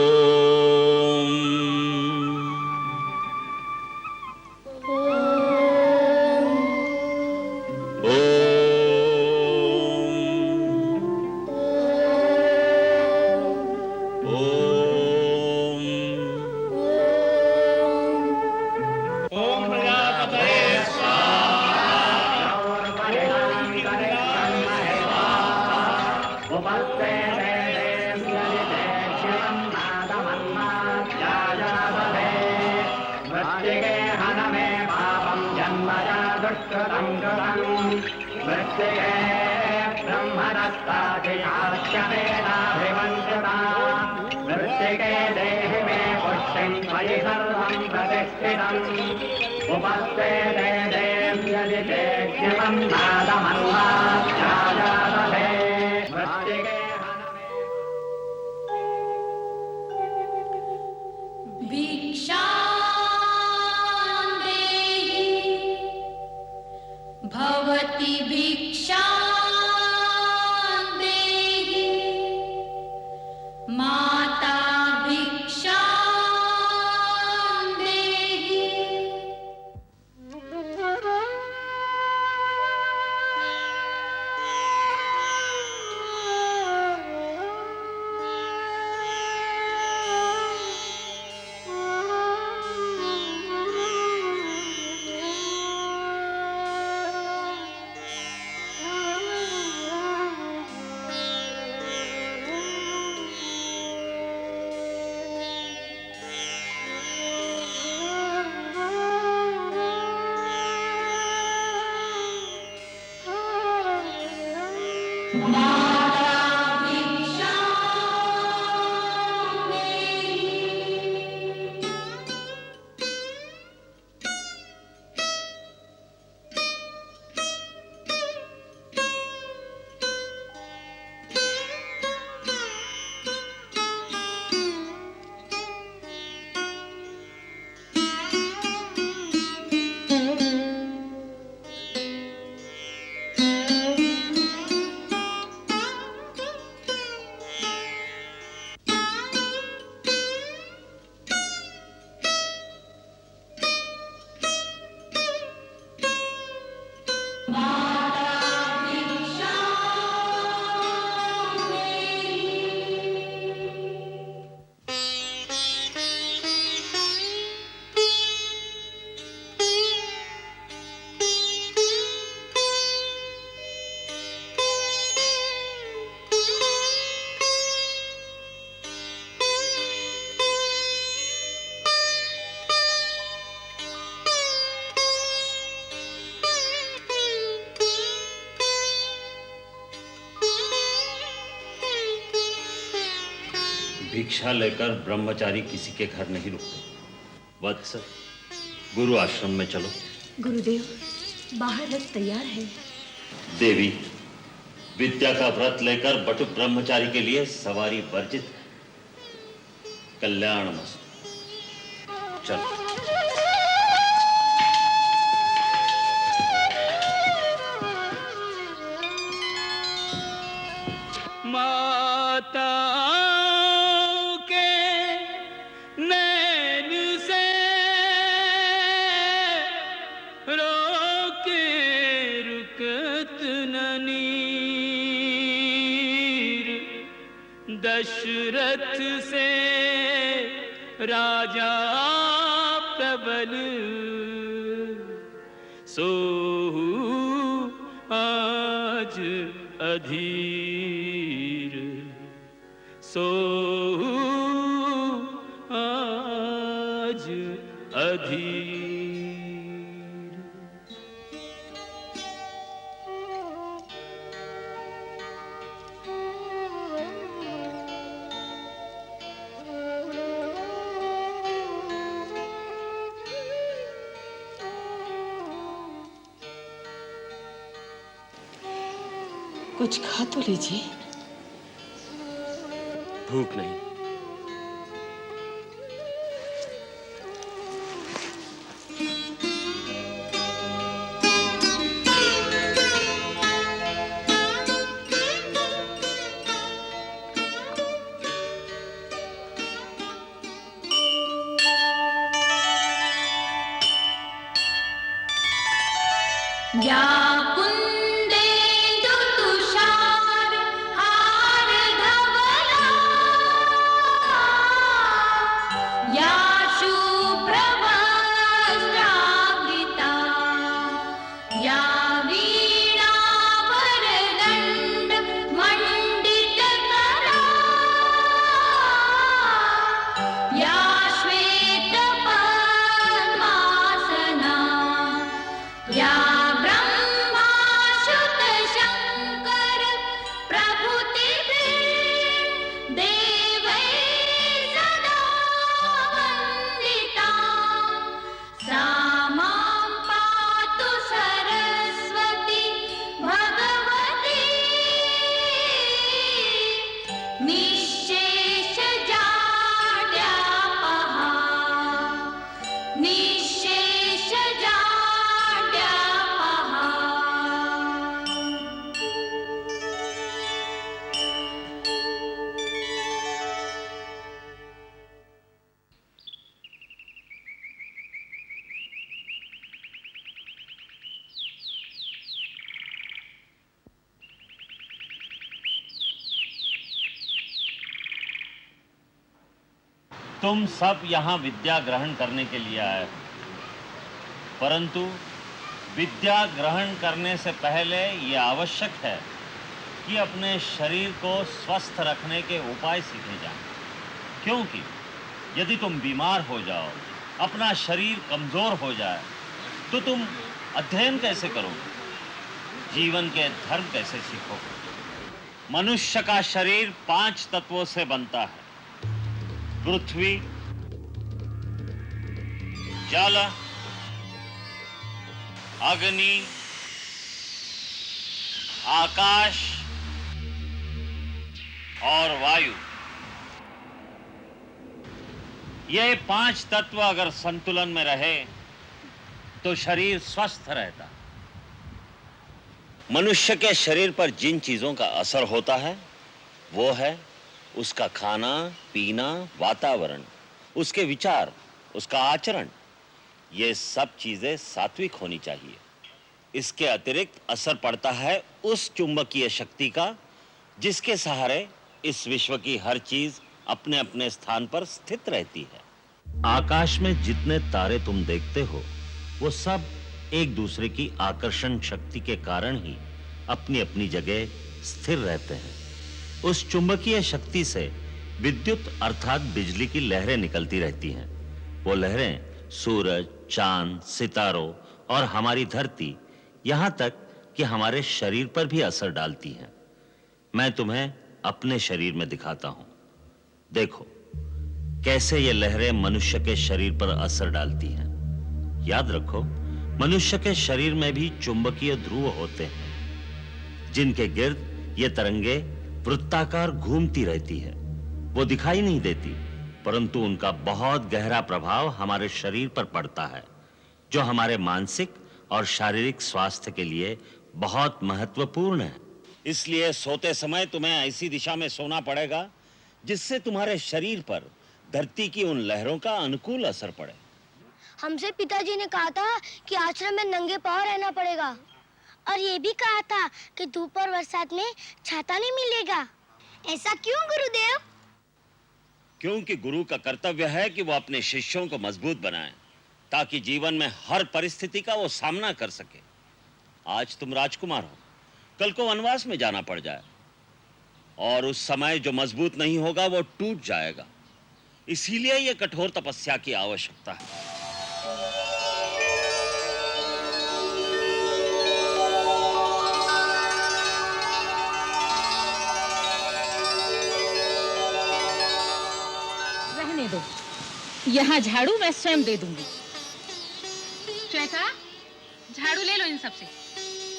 भवति भिक्षां देहि, माता भिक्षां देहि। भिक्षा लेकर ब्रह्मचारी किसी के घर नहीं रुकते। वत्स, गुरु आश्रम में चलो। गुरुदेव, बाहर रथ तैयार है। देवी, विद्या का व्रत लेकर बटु ब्रह्मचारी के लिए सवारी वर्जित। कल्याणमस्तु। चलो। माता दशरथ से राजा प्रबल, सोहु आज अधीर, सोहु आज अधीर। कुछ खा तो लीजिए। भूख नहीं। या कुंदेन्दु तुषार हार धवला या शुभ्रवस्त्रावृता या वीणावरदण्ड मण्डितकरा या श्वेतपद्मासना या तुम सब यहाँ विद्या ग्रहण करने के लिए आए हो, परंतु विद्या ग्रहण करने से पहले ये आवश्यक है कि अपने शरीर को स्वस्थ रखने के उपाय सीखे जाएं। क्योंकि यदि तुम बीमार हो जाओ, अपना शरीर कमजोर हो जाए, तो तुम अध्ययन कैसे करोगे, जीवन के धर्म कैसे सीखोगे? मनुष्य का शरीर 5 तत्वों से बनता है: पृथ्वी, जल, अग्नि, आकाश और वायु। ये 5 तत्व अगर संतुलन में रहे तो शरीर स्वस्थ रहता। मनुष्य के शरीर पर जिन चीजों का असर होता है वो है उसका खाना पीना, वातावरण, उसके विचार, उसका आचरण। ये सब चीजें सात्विक होनी चाहिए। इसके अतिरिक्त असर पड़ता है उस चुंबकीय शक्ति का जिसके सहारे इस विश्व की हर चीज अपने अपने स्थान पर स्थित रहती है। आकाश में जितने तारे तुम देखते हो वो सब एक दूसरे की आकर्षण शक्ति के कारण ही अपनी अपनी जगह स्थिर रहते हैं। उस चुंबकीय शक्ति से विद्युत अर्थात बिजली की लहरें निकलती रहती हैं। वो लहरें सूरज, चांद, सितारों और हमारी धरती, यहां तक कि हमारे शरीर पर भी असर डालती हैं। मैं तुम्हें अपने शरीर में दिखाता हूं। देखो कैसे ये लहरें मनुष्य के शरीर पर असर डालती हैं। याद रखो, मनुष्य के शरीर में भी चुंबकीय ध्रुव होते हैं जिनके गिर्द ये तरंगे वृत्ताकार घूमती रहती है। वो दिखाई नहीं देती, परंतु उनका बहुत गहरा प्रभाव हमारे शरीर पर पड़ता है, जो हमारे मानसिक और शारीरिक स्वास्थ्य के लिए बहुत महत्वपूर्ण है। इसलिए सोते समय तुम्हें ऐसी दिशा में सोना पड़ेगा जिससे तुम्हारे शरीर पर धरती की उन लहरों का अनुकूल असर पड़े। हमसे पिताजी ने कहा था कि आश्रम में नंगे पांव रहना पड़ेगा, और ये भी कहा था कि धूप और बरसात में छाता नहीं मिलेगा। ऐसा क्यों गुरुदेव? क्योंकि गुरु का कर्तव्य है कि वो अपने शिष्यों को मजबूत बनाए ताकि जीवन में हर परिस्थिति का वो सामना कर सके। आज तुम राजकुमार हो, कल को वनवास में जाना पड़ जाए और उस समय जो मजबूत नहीं होगा वो टूट जाएगा। इसीलिए ये कठोर तपस्या की आवश्यकता है। रहने दो, यहाँ झाड़ू मैं स्वयं दे दूंगी। श्वेता, झाड़ू ले लो इन सबसे।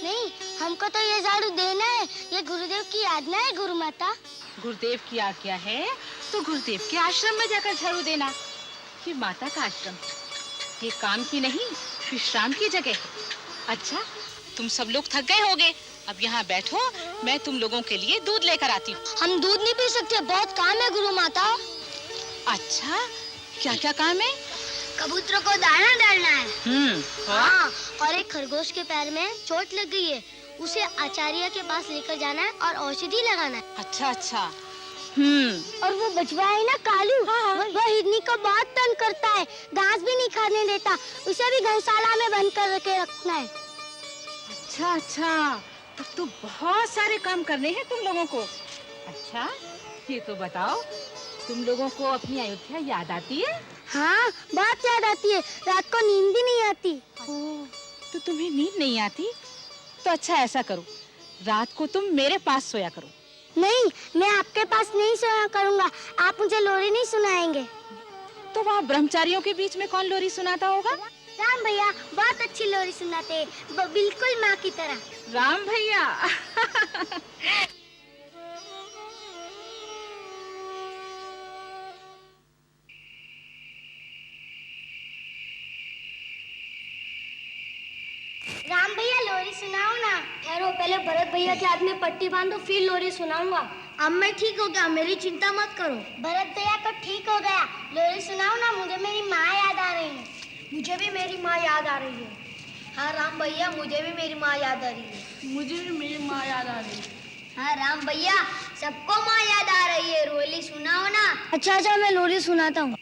नहीं, हम हमको तो ये झाड़ू देना है, ये गुरुदेव की आज्ञा है गुरु माता। गुरुदेव की आज्ञा है तो गुरुदेव के आश्रम में जाकर झाड़ू देना। ये माता का आश्रम, ये काम की नहीं विश्राम की जगह है। अच्छा, तुम सब लोग थक गए होगे, अब यहाँ बैठो, मैं तुम लोगों के लिए दूध लेकर आती हूँ। हम दूध नहीं पी सकते, बहुत काम है गुरु माता। अच्छा, क्या क्या काम है? कबूतरों को दाना डालना है। हाँ, और एक खरगोश के पैर में चोट लग गई है, उसे आचार्य के पास लेकर जाना है और औषधि लगाना है। अच्छा अच्छा। और वो बचवा है ना कालू, वह हिरनी को बहुत तंग करता है, घास भी नहीं खाने देता, उसे भी गौशाला में बंद कर के रखना है। अच्छा अच्छा, तब तो बहुत सारे काम करने हैं तुम लोगों को। अच्छा, ये तो बताओ, तुम लोगों को अपनी अयोध्या याद आती है? हाँ, बहुत याद आती है, रात को नींद ही नहीं आती। तो तुम्हें नींद नहीं आती? तो अच्छा ऐसा करो, रात को तुम मेरे पास सोया करो। नहीं, मैं आपके पास नहीं सोया करूँगा, आप मुझे लोरी नहीं सुनाएंगे। तो वहाँ ब्रह्मचारियों के बीच में कौन लोरी सुनाता होगा? राम भैया बहुत अच्छी लोरी सुनाते हैं, बिल्कुल माँ की तरह। राम भैया। राम भैया लोरी सुनाओ ना। ठहरो, पहले भरत भैया के हाथ में पट्टी बांधो, फिर लोरी सुनाऊंगा। अब मैं ठीक हो गया, मेरी चिंता मत करो। भरत भैया तो ठीक हो गया, लोरी सुनाओ ना, मुझे मेरी माँ याद आ रही है। मुझे भी मेरी माँ याद आ रही है। हाँ राम भैया, मुझे भी मेरी माँ याद आ रही है। मुझे भी मेरी माँ याद आ रही है। हाँ राम भैया, सबको माँ याद आ रही है, लोरी सुनाओ ना। अच्छा अच्छा, मैं लोरी सुनाता हूँ।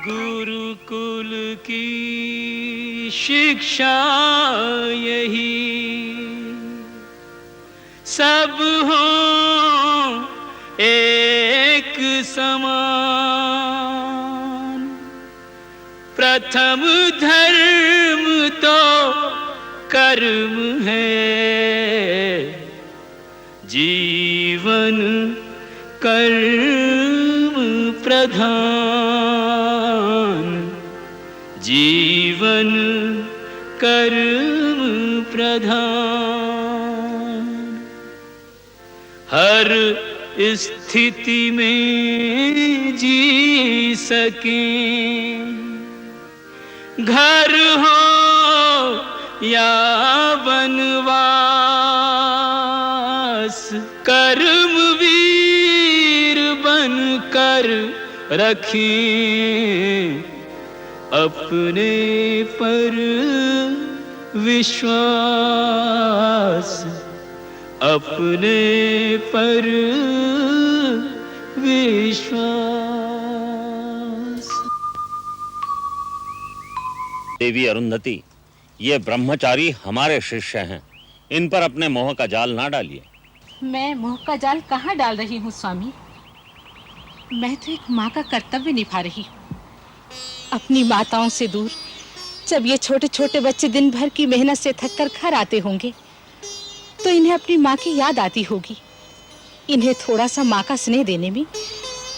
गुरुकुल की शिक्षा यही, सब हो एक समान। प्रथम धर्म तो कर्म है, जीवन कर्म प्रधान। जीवन कर्म प्रधान। हर स्थिति में जी सकें, घर हो या वनवास। कर्मवीर बनकर रखें अपने पर विश्वास। अपने पर विश्वास। देवी अरुंधति, ये ब्रह्मचारी हमारे शिष्य हैं, इन पर अपने मोह का जाल ना डालिए। मैं मोह का जाल कहाँ डाल रही हूँ स्वामी? मैं तो एक माँ का कर्तव्य निभा रही हूँ। अपनी माताओं से दूर जब ये छोटे छोटे बच्चे दिन भर की मेहनत से थककर घर आते होंगे, तो इन्हें अपनी माँ की याद आती होगी। इन्हें थोड़ा सा माँ का स्नेह देने में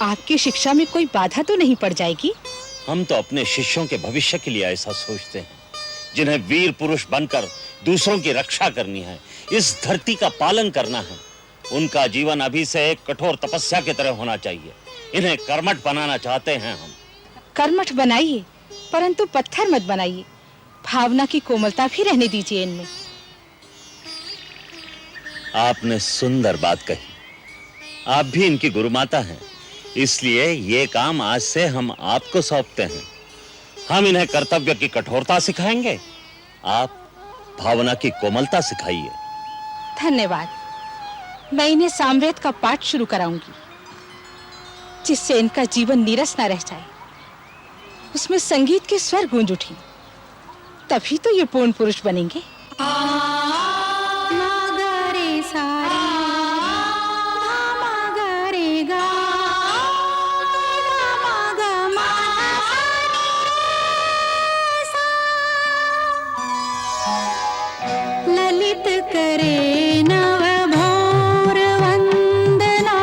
आपकी शिक्षा में कोई बाधा तो नहीं पड़ जाएगी? हम तो अपने शिष्यों के भविष्य के लिए ऐसा सोचते हैं, जिन्हें वीर पुरुष बनकर दूसरों की रक्षा करनी है, इस धरती का पालन करना है। उनका जीवन अभी से एक कठोर तपस्या की तरह होना चाहिए। इन्हें कर्मठ बनाना चाहते हैं हम। कर्मठ बनाइए, परंतु पत्थर मत बनाइए। भावना की कोमलता भी रहने दीजिए इनमें। आपने सुंदर बात कही। आप भी इनकी गुरुमाता हैं, इसलिए ये काम आज से हम आपको सौंपते हैं। हम इन्हें कर्तव्य की कठोरता सिखाएंगे, आप भावना की कोमलता सिखाइए। धन्यवाद। मैं इन्हें सामवेद का पाठ शुरू कराऊंगी, जिससे इनका जीवन नीरस ना रह जाए। उसमें संगीत के स्वर गूंज उठें, तभी तो ये पूर्ण पुरुष बनेंगे। करे नव भोर वंदना,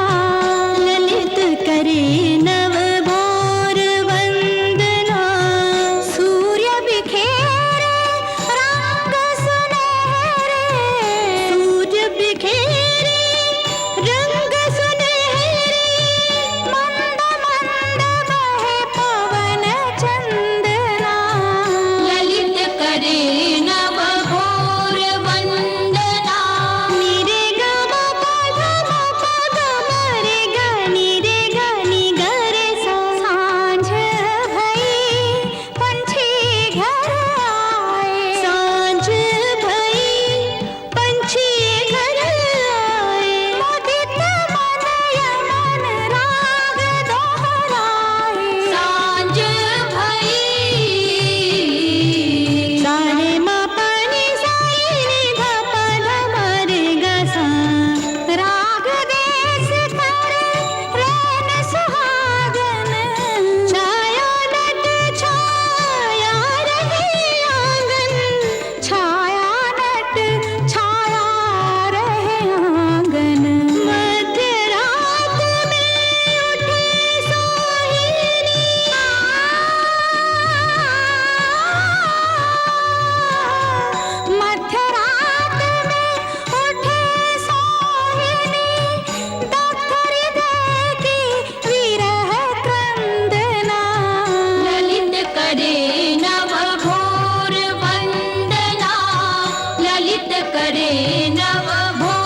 ललित करे नव भोर वंदना। सूर्य बिखेरे रंग सुनहरे, सूर्य बिखेरे रंग सुनहरे, मंद मंद बहे पवन चंदना। ललित करे नव भोर वंदना, निरे गम पद मरे ग निरे ग नि गरे सा। सांझ भई पंछी घर आए, सांझ भई पंछी घर आए। मुदित मन यमन राग दोहराए, सांझ भई सारे मा पानी साई नि ध पध मरे ग सा। राग देश करे रैन सुहागन, छाया नट छाया रही आंगन, छाया नट छाया रहे आंगन। मध्य रात में उठे सोहिनी, मध्य रात में उठे सोहिनी, दग्ध हृदय की विरह क्रंदना। ललित करे नव भोर वंदना, ललित करे नव भोर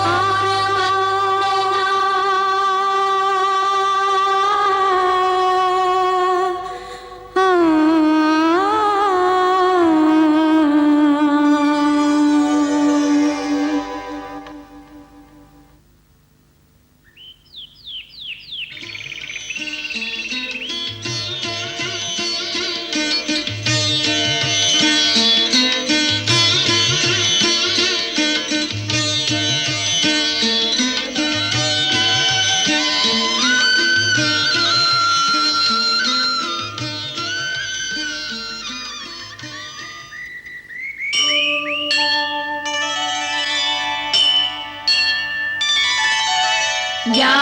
या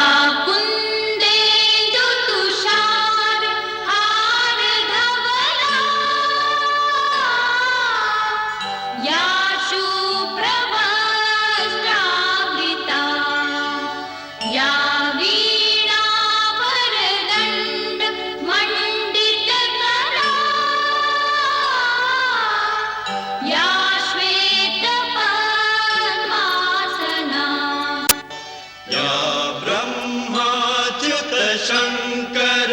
कुंदेन्दु तुषार हार धवला, या शुभ्रवस्त्रावृता, या वीणा वरदण्ड मण्डितकरा, या श्वेत पद्मासना। या ब्रह्माच्युत शंकर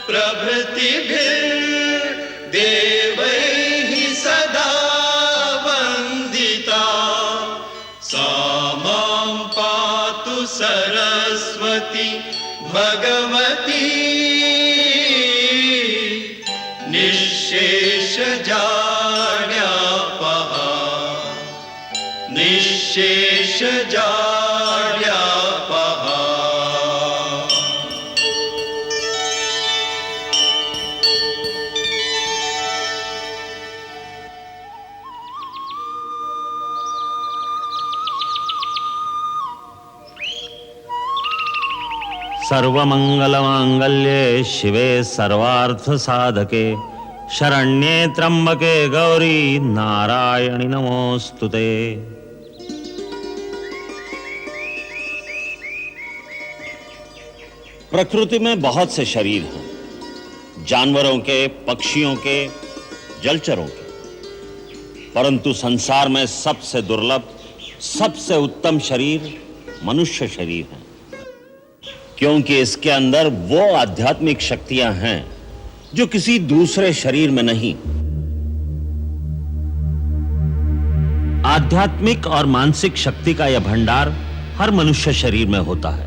प्रभृतिभिर्देवैः सदा वन्दिता, सा मां पातु सरस्वती भगवती, निःशेष जाड्यापहा, निःशेष जाड्यापहा। सर्वमंगलमांगल्ये शिवे सर्वार्थ साधके, शरण्ये त्र्यंबके गौरी नारायणि नमोस्तुते। प्रकृति में बहुत से शरीर हैं, जानवरों के, पक्षियों के, जलचरों के, परंतु संसार में सबसे दुर्लभ, सबसे उत्तम शरीर मनुष्य शरीर है, क्योंकि इसके अंदर वो आध्यात्मिक शक्तियां हैं जो किसी दूसरे शरीर में नहीं। आध्यात्मिक और मानसिक शक्ति का यह भंडार हर मनुष्य शरीर में होता है,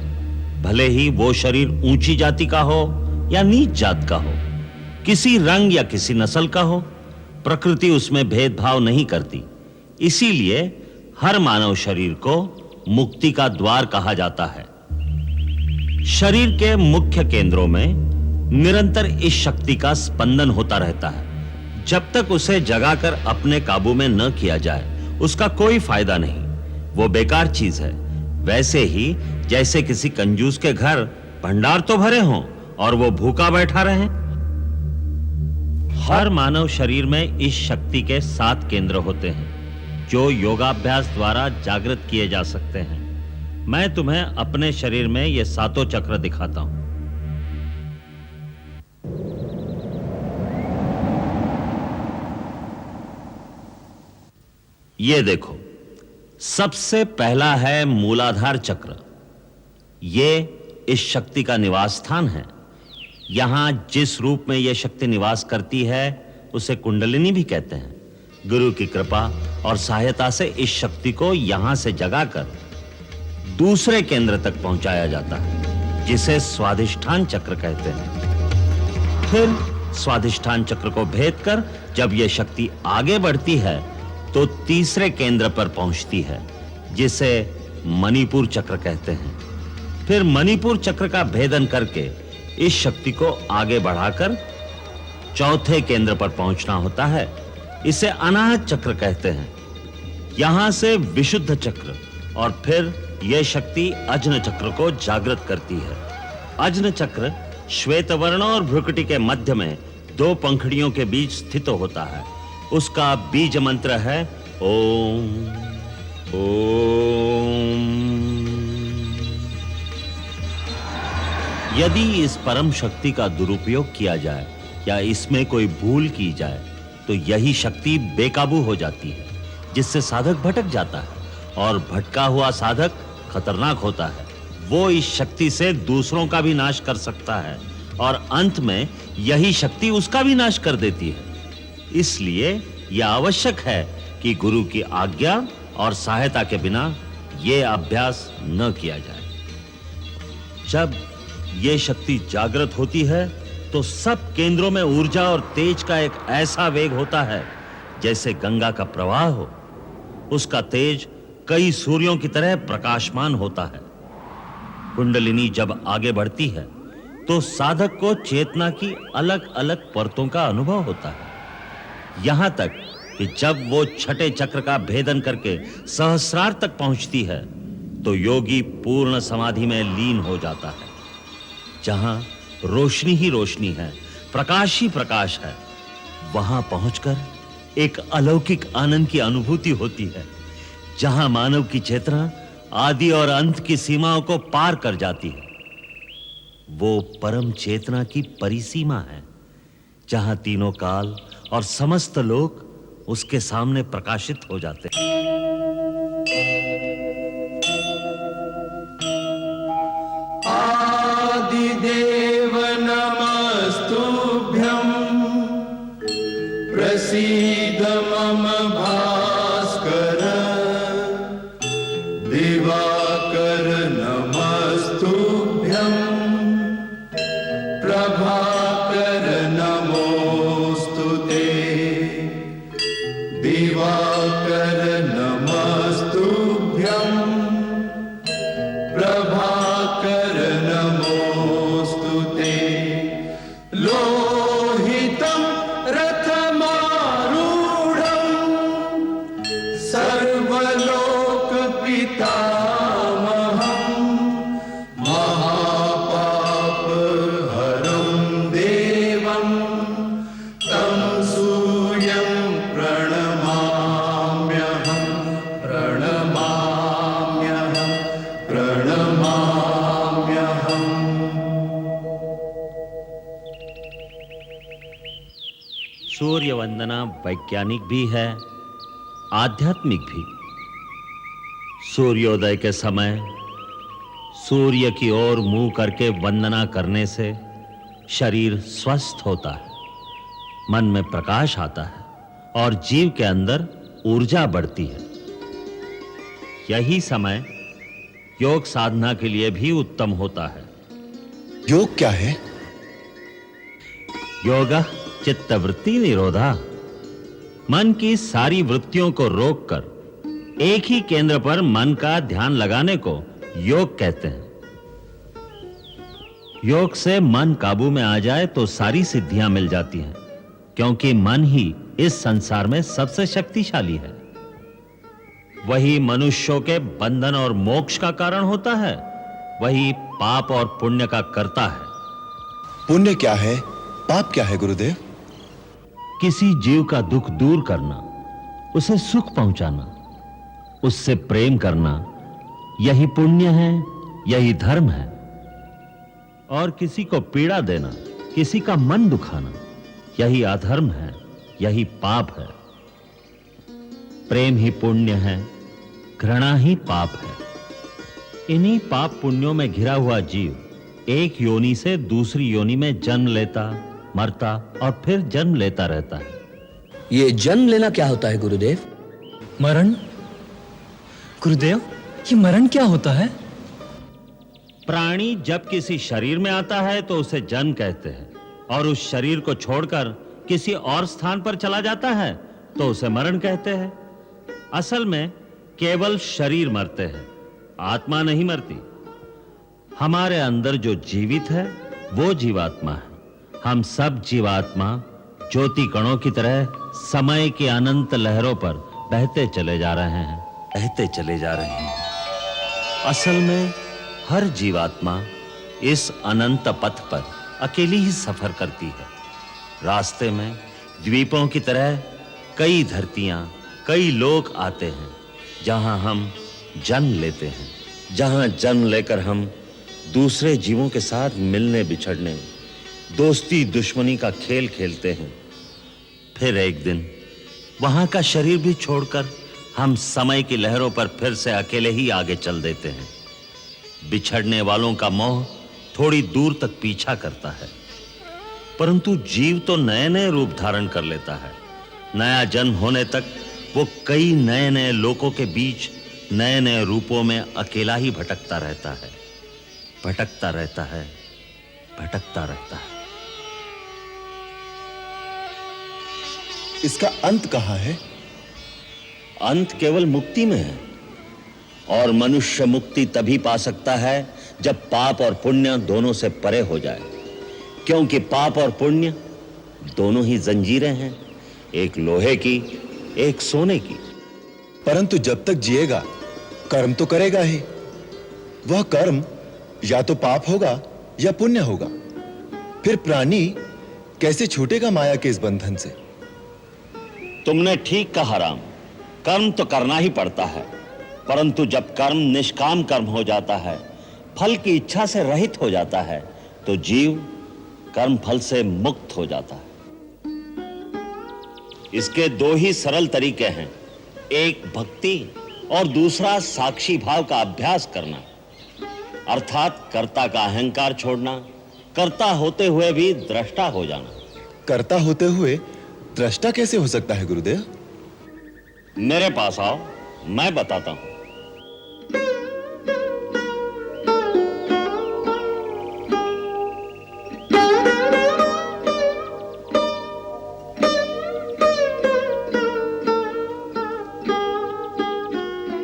भले ही वो शरीर ऊंची जाति का हो या नीच जात का हो, किसी रंग या किसी नस्ल का हो, प्रकृति उसमें भेदभाव नहीं करती। इसीलिए हर मानव शरीर को मुक्ति का द्वार कहा जाता है। शरीर के मुख्य केंद्रों में निरंतर इस शक्ति का स्पंदन होता रहता है। जब तक उसे जगाकर अपने काबू में न किया जाए उसका कोई फायदा नहीं। वो बेकार चीज है। वैसे ही जैसे किसी कंजूस के घर भंडार तो भरे हों और वो भूखा बैठा रहे। हर मानव शरीर में इस शक्ति के 7 केंद्र होते हैं जो योगाभ्यास द्वारा जागृत किए जा सकते हैं। मैं तुम्हें अपने शरीर में ये 7 चक्र दिखाता हूं। ये देखो, सबसे पहला है मूलाधार चक्र। ये इस शक्ति का निवास स्थान है। यहां जिस रूप में यह शक्ति निवास करती है उसे कुंडलिनी भी कहते हैं। गुरु की कृपा और सहायता से इस शक्ति को यहां से जगाकर दूसरे केंद्र तक पहुंचाया जाता है, जिसे स्वाधिष्ठान चक्र कहते हैं। फिर स्वाधिष्ठान चक्र को भेद कर जब यह शक्ति आगे बढ़ती है तो तीसरे केंद्र पर पहुंचती है, जिसे मणिपुर चक्र कहते हैं। फिर मणिपुर चक्र का भेदन करके इस शक्ति को आगे बढ़ाकर चौथे केंद्र पर पहुंचना होता है। इसे अनाहत चक्र कहते हैं। यहां से विशुद्ध चक्र और फिर यह शक्ति अज्न चक्र को जागृत करती है। अज्न चक्र श्वेत वर्ण और भ्रुकुटी के मध्य में 2 पंखुड़ियों के बीच स्थित होता है। उसका बीज मंत्र है ओम ओम। यदि इस परम शक्ति का दुरुपयोग किया जाए या इसमें कोई भूल की जाए तो यही शक्ति बेकाबू हो जाती है, जिससे साधक भटक जाता है और भटका हुआ साधक खतरनाक होता है। वो इस शक्ति से दूसरों का भी नाश कर सकता है और अंत में यही शक्ति उसका भी नाश कर देती है। इसलिए यह आवश्यक है कि गुरु की आज्ञा और सहायता के बिना यह अभ्यास न किया जाए। जब यह शक्ति जागृत होती है तो सब केंद्रों में ऊर्जा और तेज का एक ऐसा वेग होता है जैसे गंगा का प्रवाह हो। उसका तेज कई सूर्यों की तरह प्रकाशमान होता है। कुंडलिनी जब आगे बढ़ती है तो साधक को चेतना की अलग-अलग परतों का अनुभव होता है, यहां तक कि जब वो छठे चक्र का भेदन करके सहस्रार तक पहुंचती है तो योगी पूर्ण समाधि में लीन हो जाता है, जहां रोशनी ही रोशनी है, प्रकाश ही प्रकाश है। वहां पहुंचकर एक अलौकिक आनंद की अनुभूति होती है, जहां मानव की चेतना आदि और अंत की सीमाओं को पार कर जाती है। वो परम चेतना की परिसीमा है, जहां तीनों काल और समस्त लोक उसके सामने प्रकाशित हो जाते हैं। आदिदेव नमस्तुभ्यं प्रसीद मम भास्कर दिवाकर नमस्तुभ्यं प्रभाकर नमोस्तुते दिवाकर नमस्तुभ्यं प्रभाकर नमोस्तुते लोहितं रथमारूढं सर्वलोकपितामहं महापापहरं देवं तं सूर्यं प्रणमाम्यहं प्रणमाम्यहं प्रणमाम्यहम्। सूर्य वंदना वैज्ञानिक भी है, आध्यात्मिक भी। सूर्योदय के समय सूर्य की ओर मुंह करके वंदना करने से शरीर स्वस्थ होता है, मन में प्रकाश आता है और जीव के अंदर ऊर्जा बढ़ती है। यही समय योग साधना के लिए भी उत्तम होता है। योग क्या है? योगा चित्तवृत्ति निरोधा। मन की सारी वृत्तियों को रोककर एक ही केंद्र पर मन का ध्यान लगाने को योग कहते हैं। योग से मन काबू में आ जाए तो सारी सिद्धियां मिल जाती हैं, क्योंकि मन ही इस संसार में सबसे शक्तिशाली है। वही मनुष्यों के बंधन और मोक्ष का कारण होता है, वही पाप और पुण्य का करता है। पुण्य क्या है, पाप क्या है गुरुदेव? किसी जीव का दुख दूर करना, उसे सुख पहुंचाना, उससे प्रेम करना, यही पुण्य है, यही धर्म है। और किसी को पीड़ा देना, किसी का मन दुखाना, यही अधर्म है, यही पाप है। प्रेम ही पुण्य है, घृणा ही पाप है। इन्हीं पाप पुण्यों में घिरा हुआ जीव एक योनि से दूसरी योनि में जन्म लेता, मरता और फिर जन्म लेता रहता है। ये जन्म लेना क्या होता है गुरुदेव? मरण? गुरुदेव, ये मरण क्या होता है? प्राणी जब किसी शरीर में आता है तो उसे जन्म कहते हैं, और उस शरीर को छोड़कर किसी और स्थान पर चला जाता है तो उसे मरण कहते हैं। असल में केवल शरीर मरते हैं, आत्मा नहीं मरती। हमारे अंदर जो जीवित है वो जीवात्मा है। हम सब जीवात्मा ज्योति कणों की तरह समय की अनंत लहरों पर बहते चले जा रहे हैं, बहते चले जा रहे हैं। असल में हर जीवात्मा इस अनंत पथ पर अकेली ही सफर करती है। रास्ते में द्वीपों की तरह कई धरतियां, कई लोक आते हैं जहां हम जन्म लेते हैं, जहां जन्म लेकर हम दूसरे जीवों के साथ मिलने बिछड़ने, दोस्ती दुश्मनी का खेल खेलते हैं। फिर एक दिन वहां का शरीर भी छोड़कर हम समय की लहरों पर फिर से अकेले ही आगे चल देते हैं। बिछड़ने वालों का मोह थोड़ी दूर तक पीछा करता है, परंतु जीव तो नए नए रूप धारण कर लेता है। नया जन्म होने तक वो कई नए नए लोकों के बीच नए नए रूपों में अकेला ही भटकता रहता है, भटकता रहता है, भटकता रहता है। इसका अंत कहाँ है? अंत केवल मुक्ति में है, और मनुष्य मुक्ति तभी पा सकता है जब पाप और पुण्य दोनों से परे हो जाए, क्योंकि पाप और पुण्य दोनों ही जंजीरें हैं, एक लोहे की, एक सोने की। परंतु जब तक जिएगा कर्म तो करेगा ही। वह कर्म या तो पाप होगा या पुण्य होगा। फिर प्राणी कैसे छूटेगा माया के इस बंधन से? तुमने ठीक कहा राम, कर्म तो करना ही पड़ता है, परंतु जब कर्म निष्काम कर्म हो जाता है, फल की इच्छा से रहित हो जाता है, तो जीव कर्म फल से मुक्त हो जाता है। इसके दो ही सरल तरीके हैं, एक भक्ति और दूसरा साक्षी भाव का अभ्यास करना, अर्थात कर्ता का अहंकार छोड़ना, कर्ता होते हुए भी दृष्टा हो जाना। कर्ता होते हुए दृष्टा कैसे हो सकता है गुरुदेव? मेरे पास आओ, मैं बताता हूं।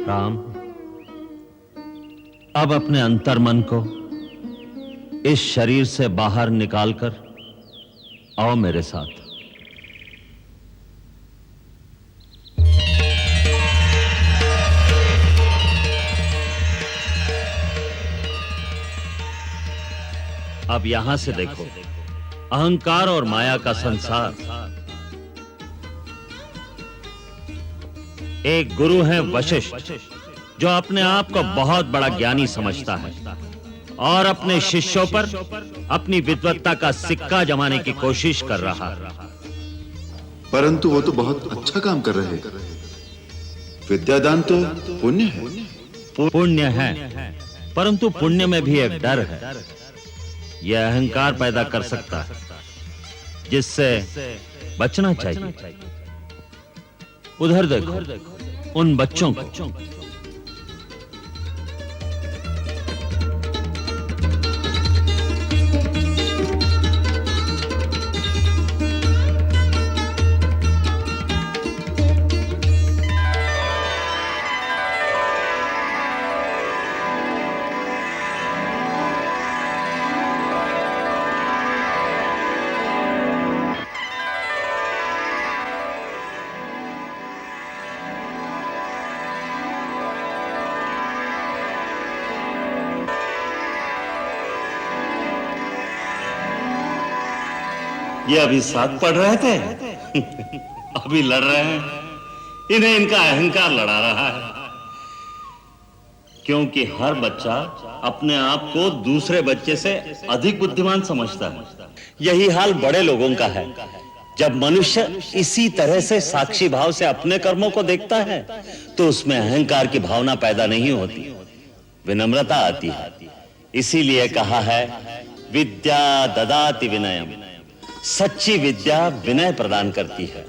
राम, अब अपने अंतर्मन को इस शरीर से बाहर निकालकर आओ मेरे साथ। अब यहां से देखो, अहंकार और माया का संसार। एक गुरु है वशिष्ठ, जो अपने आप को बहुत बड़ा ज्ञानी समझता है और अपने शिष्यों पर अपनी विद्वत्ता का सिक्का जमाने की कोशिश कर रहा है। परंतु वो तो बहुत अच्छा काम कर रहे हैं। विद्यादान तो पुण्य है। पुण्य है, परंतु पुण्य में भी एक डर है। यह अहंकार पैदा कर सकता है, जिससे बचना चाहिए। उधर देखो, उन बच्चों को। ये अभी साथ पढ़ रहे थे अभी लड़ रहे हैं। इन्हें इनका अहंकार लड़ा रहा है, क्योंकि हर बच्चा अपने आप को दूसरे बच्चे से अधिक बुद्धिमान समझता है। यही हाल बड़े लोगों का है। जब मनुष्य इसी तरह से साक्षी भाव से अपने कर्मों को देखता है तो उसमें अहंकार की भावना पैदा नहीं होती, विनम्रता आती है। इसीलिए कहा है विद्या ददाति विनयम, सच्ची विद्या विनय प्रदान करती है।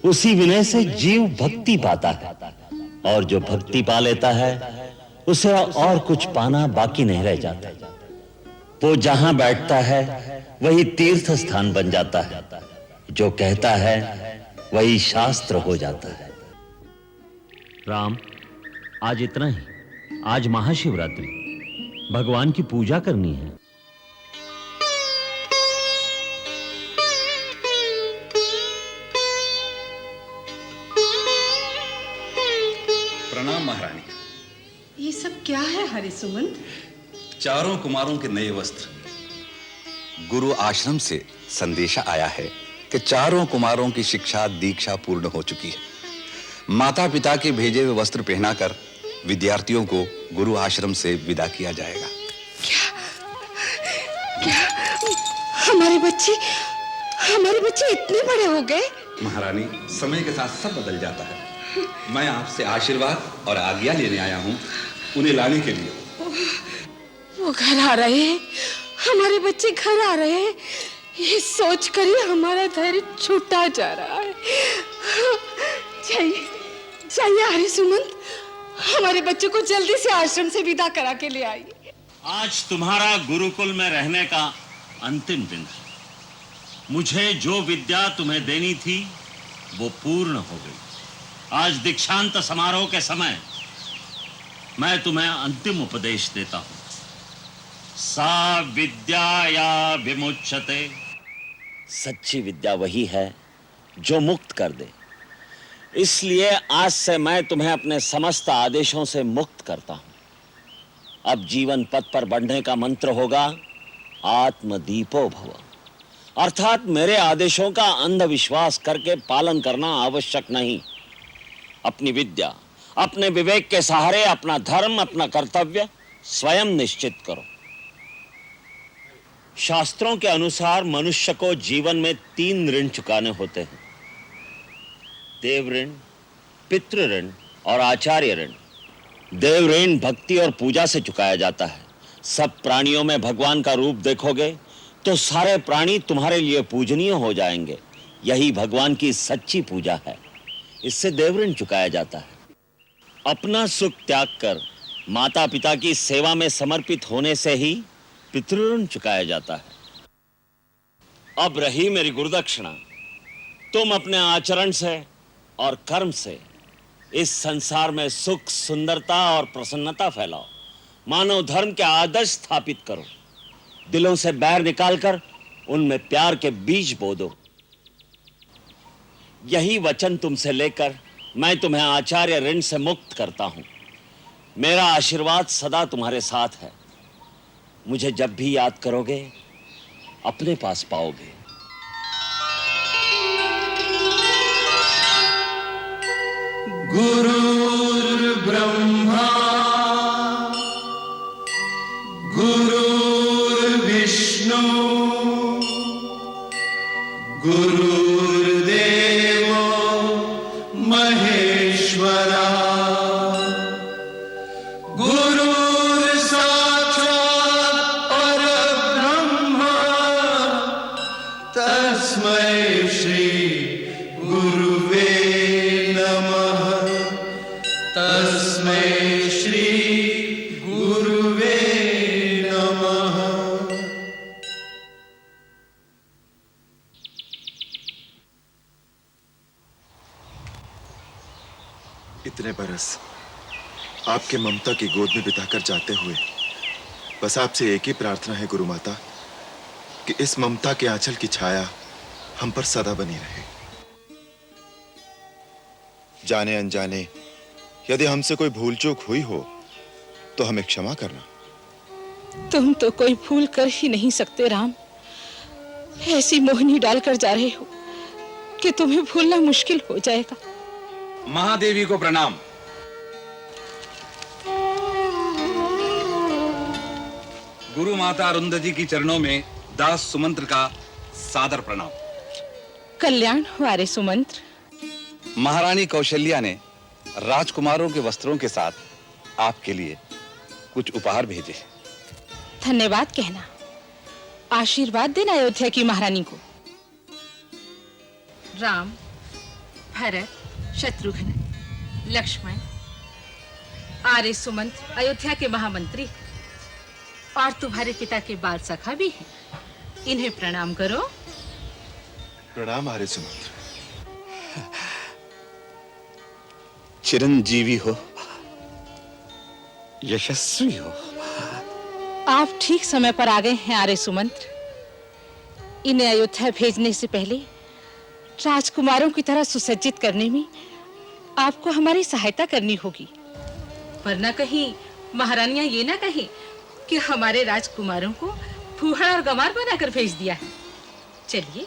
उसी विनय से जीव भक्ति पाता है, और जो भक्ति पा लेता है उसे और कुछ पाना बाकी नहीं रह जाता। वो जहां बैठता है वही तीर्थ स्थान बन जाता है, जो कहता है वही शास्त्र हो जाता है। राम, आज इतना ही। आज महाशिवरात्रि, भगवान की पूजा करनी है। प्रणाम महारानी। ये सब क्या है हरिसुमंत? चारों कुमारों के नए वस्त्र। गुरु आश्रम से संदेशा आया है कि चारों कुमारों की शिक्षा दीक्षा पूर्ण हो चुकी है। माता पिता के भेजे हुए वस्त्र पहनाकर विद्यार्थियों को गुरु आश्रम से विदा किया जाएगा। क्या हमारे बच्चे इतने बड़े हो गए? महारानी, समय के साथ सब बदल जाता है। मैं आपसे आशीर्वाद और आज्ञा लेने आया हूँ उन्हें लाने के लिए। वो घर आ रहे हैं, हमारे बच्चे घर आ रहे हैं, ये सोचकर ही हमारा धैर्य छूटा जा रहा है। चाहिए हरिसुमंत, हमारे बच्चों को जल्दी से आश्रम से विदा करा के ले आइए। आज तुम्हारा गुरुकुल में रहने का अंतिम दिन है। मुझे जो विद्या तुम्हें देनी थी वो पूर्ण हो गई। आज दीक्षांत समारोह के समय मैं तुम्हें अंतिम उपदेश देता हूं। सा विद्या या विमुच्यते। सच्ची विद्या वही है जो मुक्त कर दे। इसलिए आज से मैं तुम्हें अपने समस्त आदेशों से मुक्त करता हूं। अब जीवन पथ पर बढ़ने का मंत्र होगा आत्मदीपो भव, अर्थात मेरे आदेशों का अंधविश्वास करके पालन करना आवश्यक नहीं। अपनी विद्या, अपने विवेक के सहारे अपना धर्म, अपना कर्तव्य स्वयं निश्चित करो। शास्त्रों के अनुसार मनुष्य को जीवन में 3 ऋण चुकाने होते हैं: देव ऋण, पितृ ऋण और आचार्य ऋण। देव ऋण भक्ति और पूजा से चुकाया जाता है। सब प्राणियों में भगवान का रूप देखोगे तो सारे प्राणी तुम्हारे लिए पूजनीय हो जाएंगे। यही भगवान की सच्ची पूजा है। इससे देव ऋण चुकाया जाता है। अपना सुख त्याग कर माता पिता की सेवा में समर्पित होने से ही पितृऋण चुकाया जाता है। अब रही मेरी गुरुदक्षिणा। तुम अपने आचरण से और कर्म से इस संसार में सुख, सुंदरता और प्रसन्नता फैलाओ। मानव धर्म के आदर्श स्थापित करो। दिलों से बैर निकालकर उनमें प्यार के बीज बो दो। यही वचन तुमसे लेकर मैं तुम्हें आचार्य ऋण से मुक्त करता हूं। मेरा आशीर्वाद सदा तुम्हारे साथ है। मुझे जब भी याद करोगे अपने पास पाओगे। गुरुर्ब्रह्मा गुरुर्विष्णु गुरुर्देवो महेश्वरा गुरुर्साक्षात् परब्रह्म तस्मै श्री गुरुवे नमः। तस्मै श्री गुरुवे नमः। इतने बरस आपके ममता की गोद में बिताकर जाते हुए बस आपसे एक ही प्रार्थना है गुरु माता कि इस ममता के आंचल की छाया हम पर सदा बनी रहे। जाने अनजाने यदि हमसे कोई भूल चूक हुई हो तो हमें क्षमा करना। तुम तो कोई भूल कर ही नहीं सकते राम। ऐसी मोहनी डालकर जा रहे हो कि तुम्हें भूलना मुश्किल हो जाएगा। महादेवी को प्रणाम। गुरु माता अरुंधति की चरणों में दास सुमंत्र का सादर प्रणाम। कल्याण हमारे सुमंत्र। महारानी कौशल्या ने राजकुमारों के वस्त्रों के साथ आपके लिए कुछ उपहार भेजे। धन्यवाद कहना, आशीर्वाद देना अयोध्या की महारानी को। राम, भरत, शत्रुघ्न, लक्ष्मण, आर्य सुमंत्र अयोध्या के महामंत्री और तुम्हारे पिता के बाल सखा भी हैं। इन्हें प्रणाम करो। प्रणाम आर्य सुमंत्र। चिरंजीवी हो, यशस्वी हो। आप ठीक समय पर आ गए हैं आर्य सुमंत्र। इन्हें अयोध्या भेजने से पहले राजकुमारों की तरह सुसज्जित करने में आपको हमारी सहायता करनी होगी, वरना कहीं महारानियां ये ना कहें कि हमारे राजकुमारों को फूहड़ और गंवार बनाकर भेज दिया है। चलिए।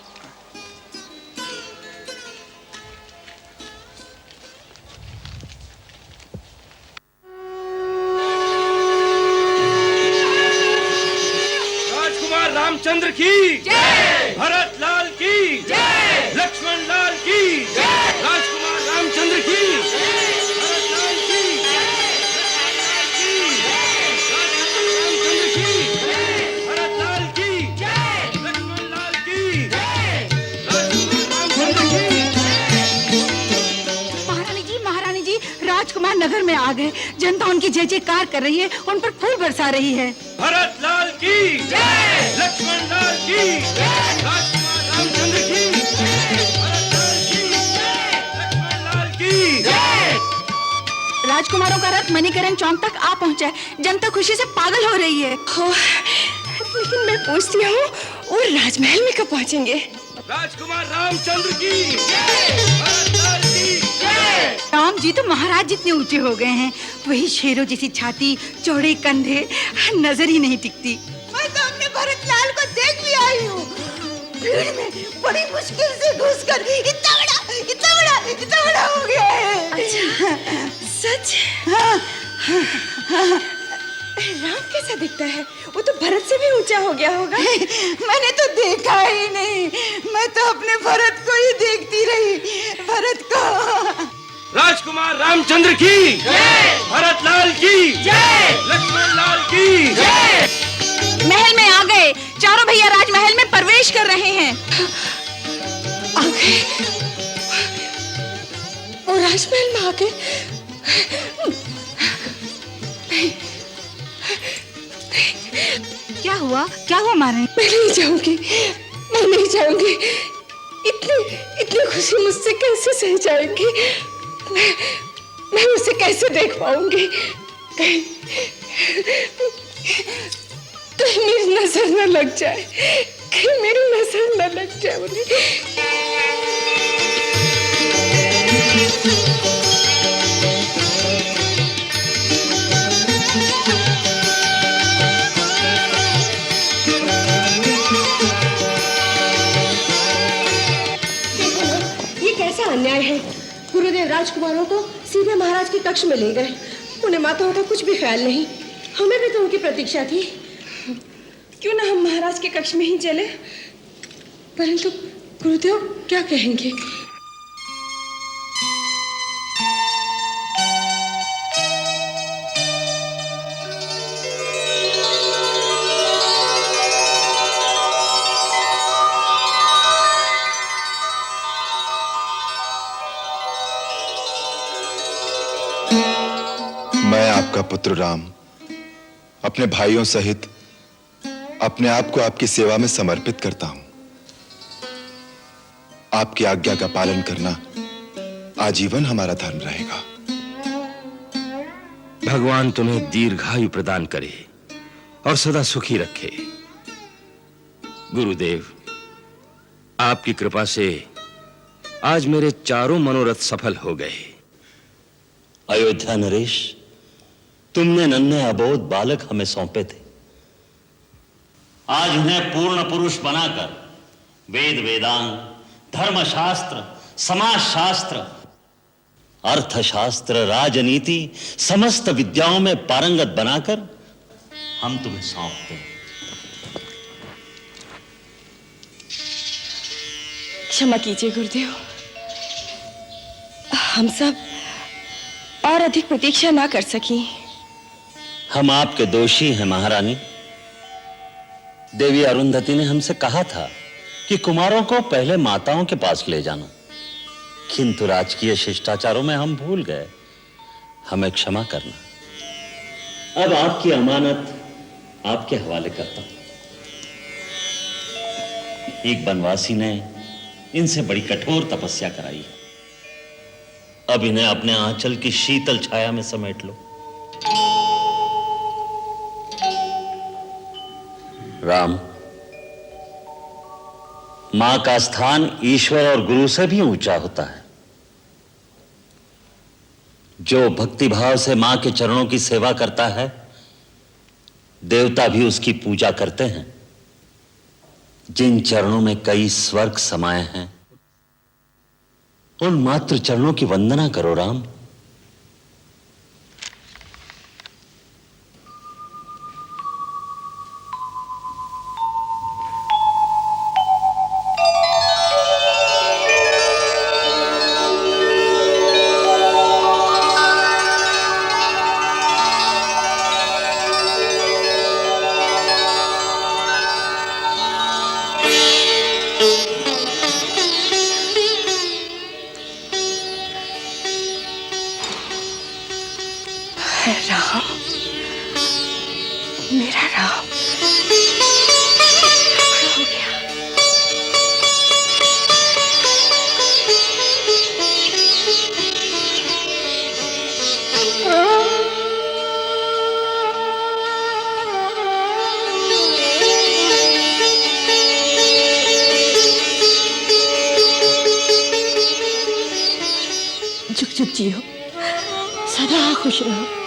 राजकुमार रामचंद्र की जय, भरत लाल की जय, लक्ष्मण लाल की जय, राजकुमार रामचंद्र की भरत लाल की भरत लाल की लक्ष्मण लाल की रामचंद्र की। महारानी जी, राजकुमार नगर में आ गए। जनता उनकी जय जयकार कर रही है, उन पर फूल बरसा रही है। भरत लाल की जय, लक्ष्मण लाल की जय, राजकुमार रामचंद्र की भरत लाल की जय, लक्ष्मण लाल की जय। राजकुमारों का रथ मणिकरण चौक तक आ पहुंचा है। जनता खुशी से पागल हो रही है। लेकिन मैं पूछती हूँ, और राजमहल में कब पहुँचेंगे? राजकुमार रामचंद्र की जय, भरत लाल की जय। राम जी तो महाराज जितने ऊंचे हो गए हैं, वही शेरों जैसी छाती, चौड़े कंधे, नजर ही नहीं टिकती। मैं तो अपने भरत लाल को देख भी आई हूँ। भीड़ में बड़ी मुश्किल से घुसकर इतना बड़ा हो गया है। अच्छा, सच? राम कैसा दिखता है? वो तो भरत से भी ऊंचा हो गया होगा। मैंने तो देखा ही नहीं, मैं तो अपने भरत को ही देखती रही। भरत को। राजकुमार रामचंद्र की जय, भरत लाल की जय, लक्ष्मण लाल की जय। महल में आ गए। चारों भैया राजमहल में प्रवेश कर रहे हैं। आ गए? वो राजमहल में आ गए? क्या हुआ महारानी? मैं नहीं जाऊंगी। इतनी खुशी मुझसे कैसे सह जाएगी? मैं उसे कैसे देख पाऊंगी? कहीं मेरी नजर न लग जाए, उन्हें। ये कैसा अन्याय है? गुरुदेव राजकुमारों को सीधे महाराज के कक्ष में ले गए। उन्हें माताओं का कुछ भी ख्याल नहीं। हमें भी तो उनकी प्रतीक्षा थी। क्यों ना हम महाराज के कक्ष में ही चले? परंतु गुरुदेव क्या कहेंगे? मैं आपका पुत्र राम अपने भाइयों सहित अपने आप को आपकी सेवा में समर्पित करता हूं। आपकी आज्ञा का पालन करना आजीवन हमारा धर्म रहेगा। भगवान तुम्हें दीर्घायु प्रदान करे और सदा सुखी रखे। गुरुदेव, आपकी कृपा से आज मेरे चारों मनोरथ सफल हो गए। अयोध्या नरेश, तुमने नन्हे अबोध बालक हमें सौंपे थे। आज उन्हें पूर्ण पुरुष बनाकर वेद वेदांग, धर्मशास्त्र, समाजशास्त्र, अर्थशास्त्र, राजनीति, समस्त विद्याओं में पारंगत बनाकर हम तुम्हें सौंपते हैं। क्षमा कीजिए गुरुदेव, हम सब और अधिक प्रतीक्षा ना कर सकी। हम आपके दोषी हैं महारानी। देवी अरुंधति ने हमसे कहा था कि कुमारों को पहले माताओं के पास ले जाना, किंतु राजकीय शिष्टाचारों में हम भूल गए। हमें क्षमा करना। अब आपकी अमानत आपके हवाले करता हूं। एक बनवासी ने इनसे बड़ी कठोर तपस्या कराई है। अब इन्हें अपने आंचल की शीतल छाया में समेट लो। राम, मां का स्थान ईश्वर और गुरु से भी ऊंचा होता है। जो भक्तिभाव से मां के चरणों की सेवा करता है, देवता भी उसकी पूजा करते हैं। जिन चरणों में कई स्वर्ग समाये हैं, उन मात्र चरणों की वंदना करो राम। राम, मेरा राम, हो गया। जुग जुग जियो, सदा खुश रहो।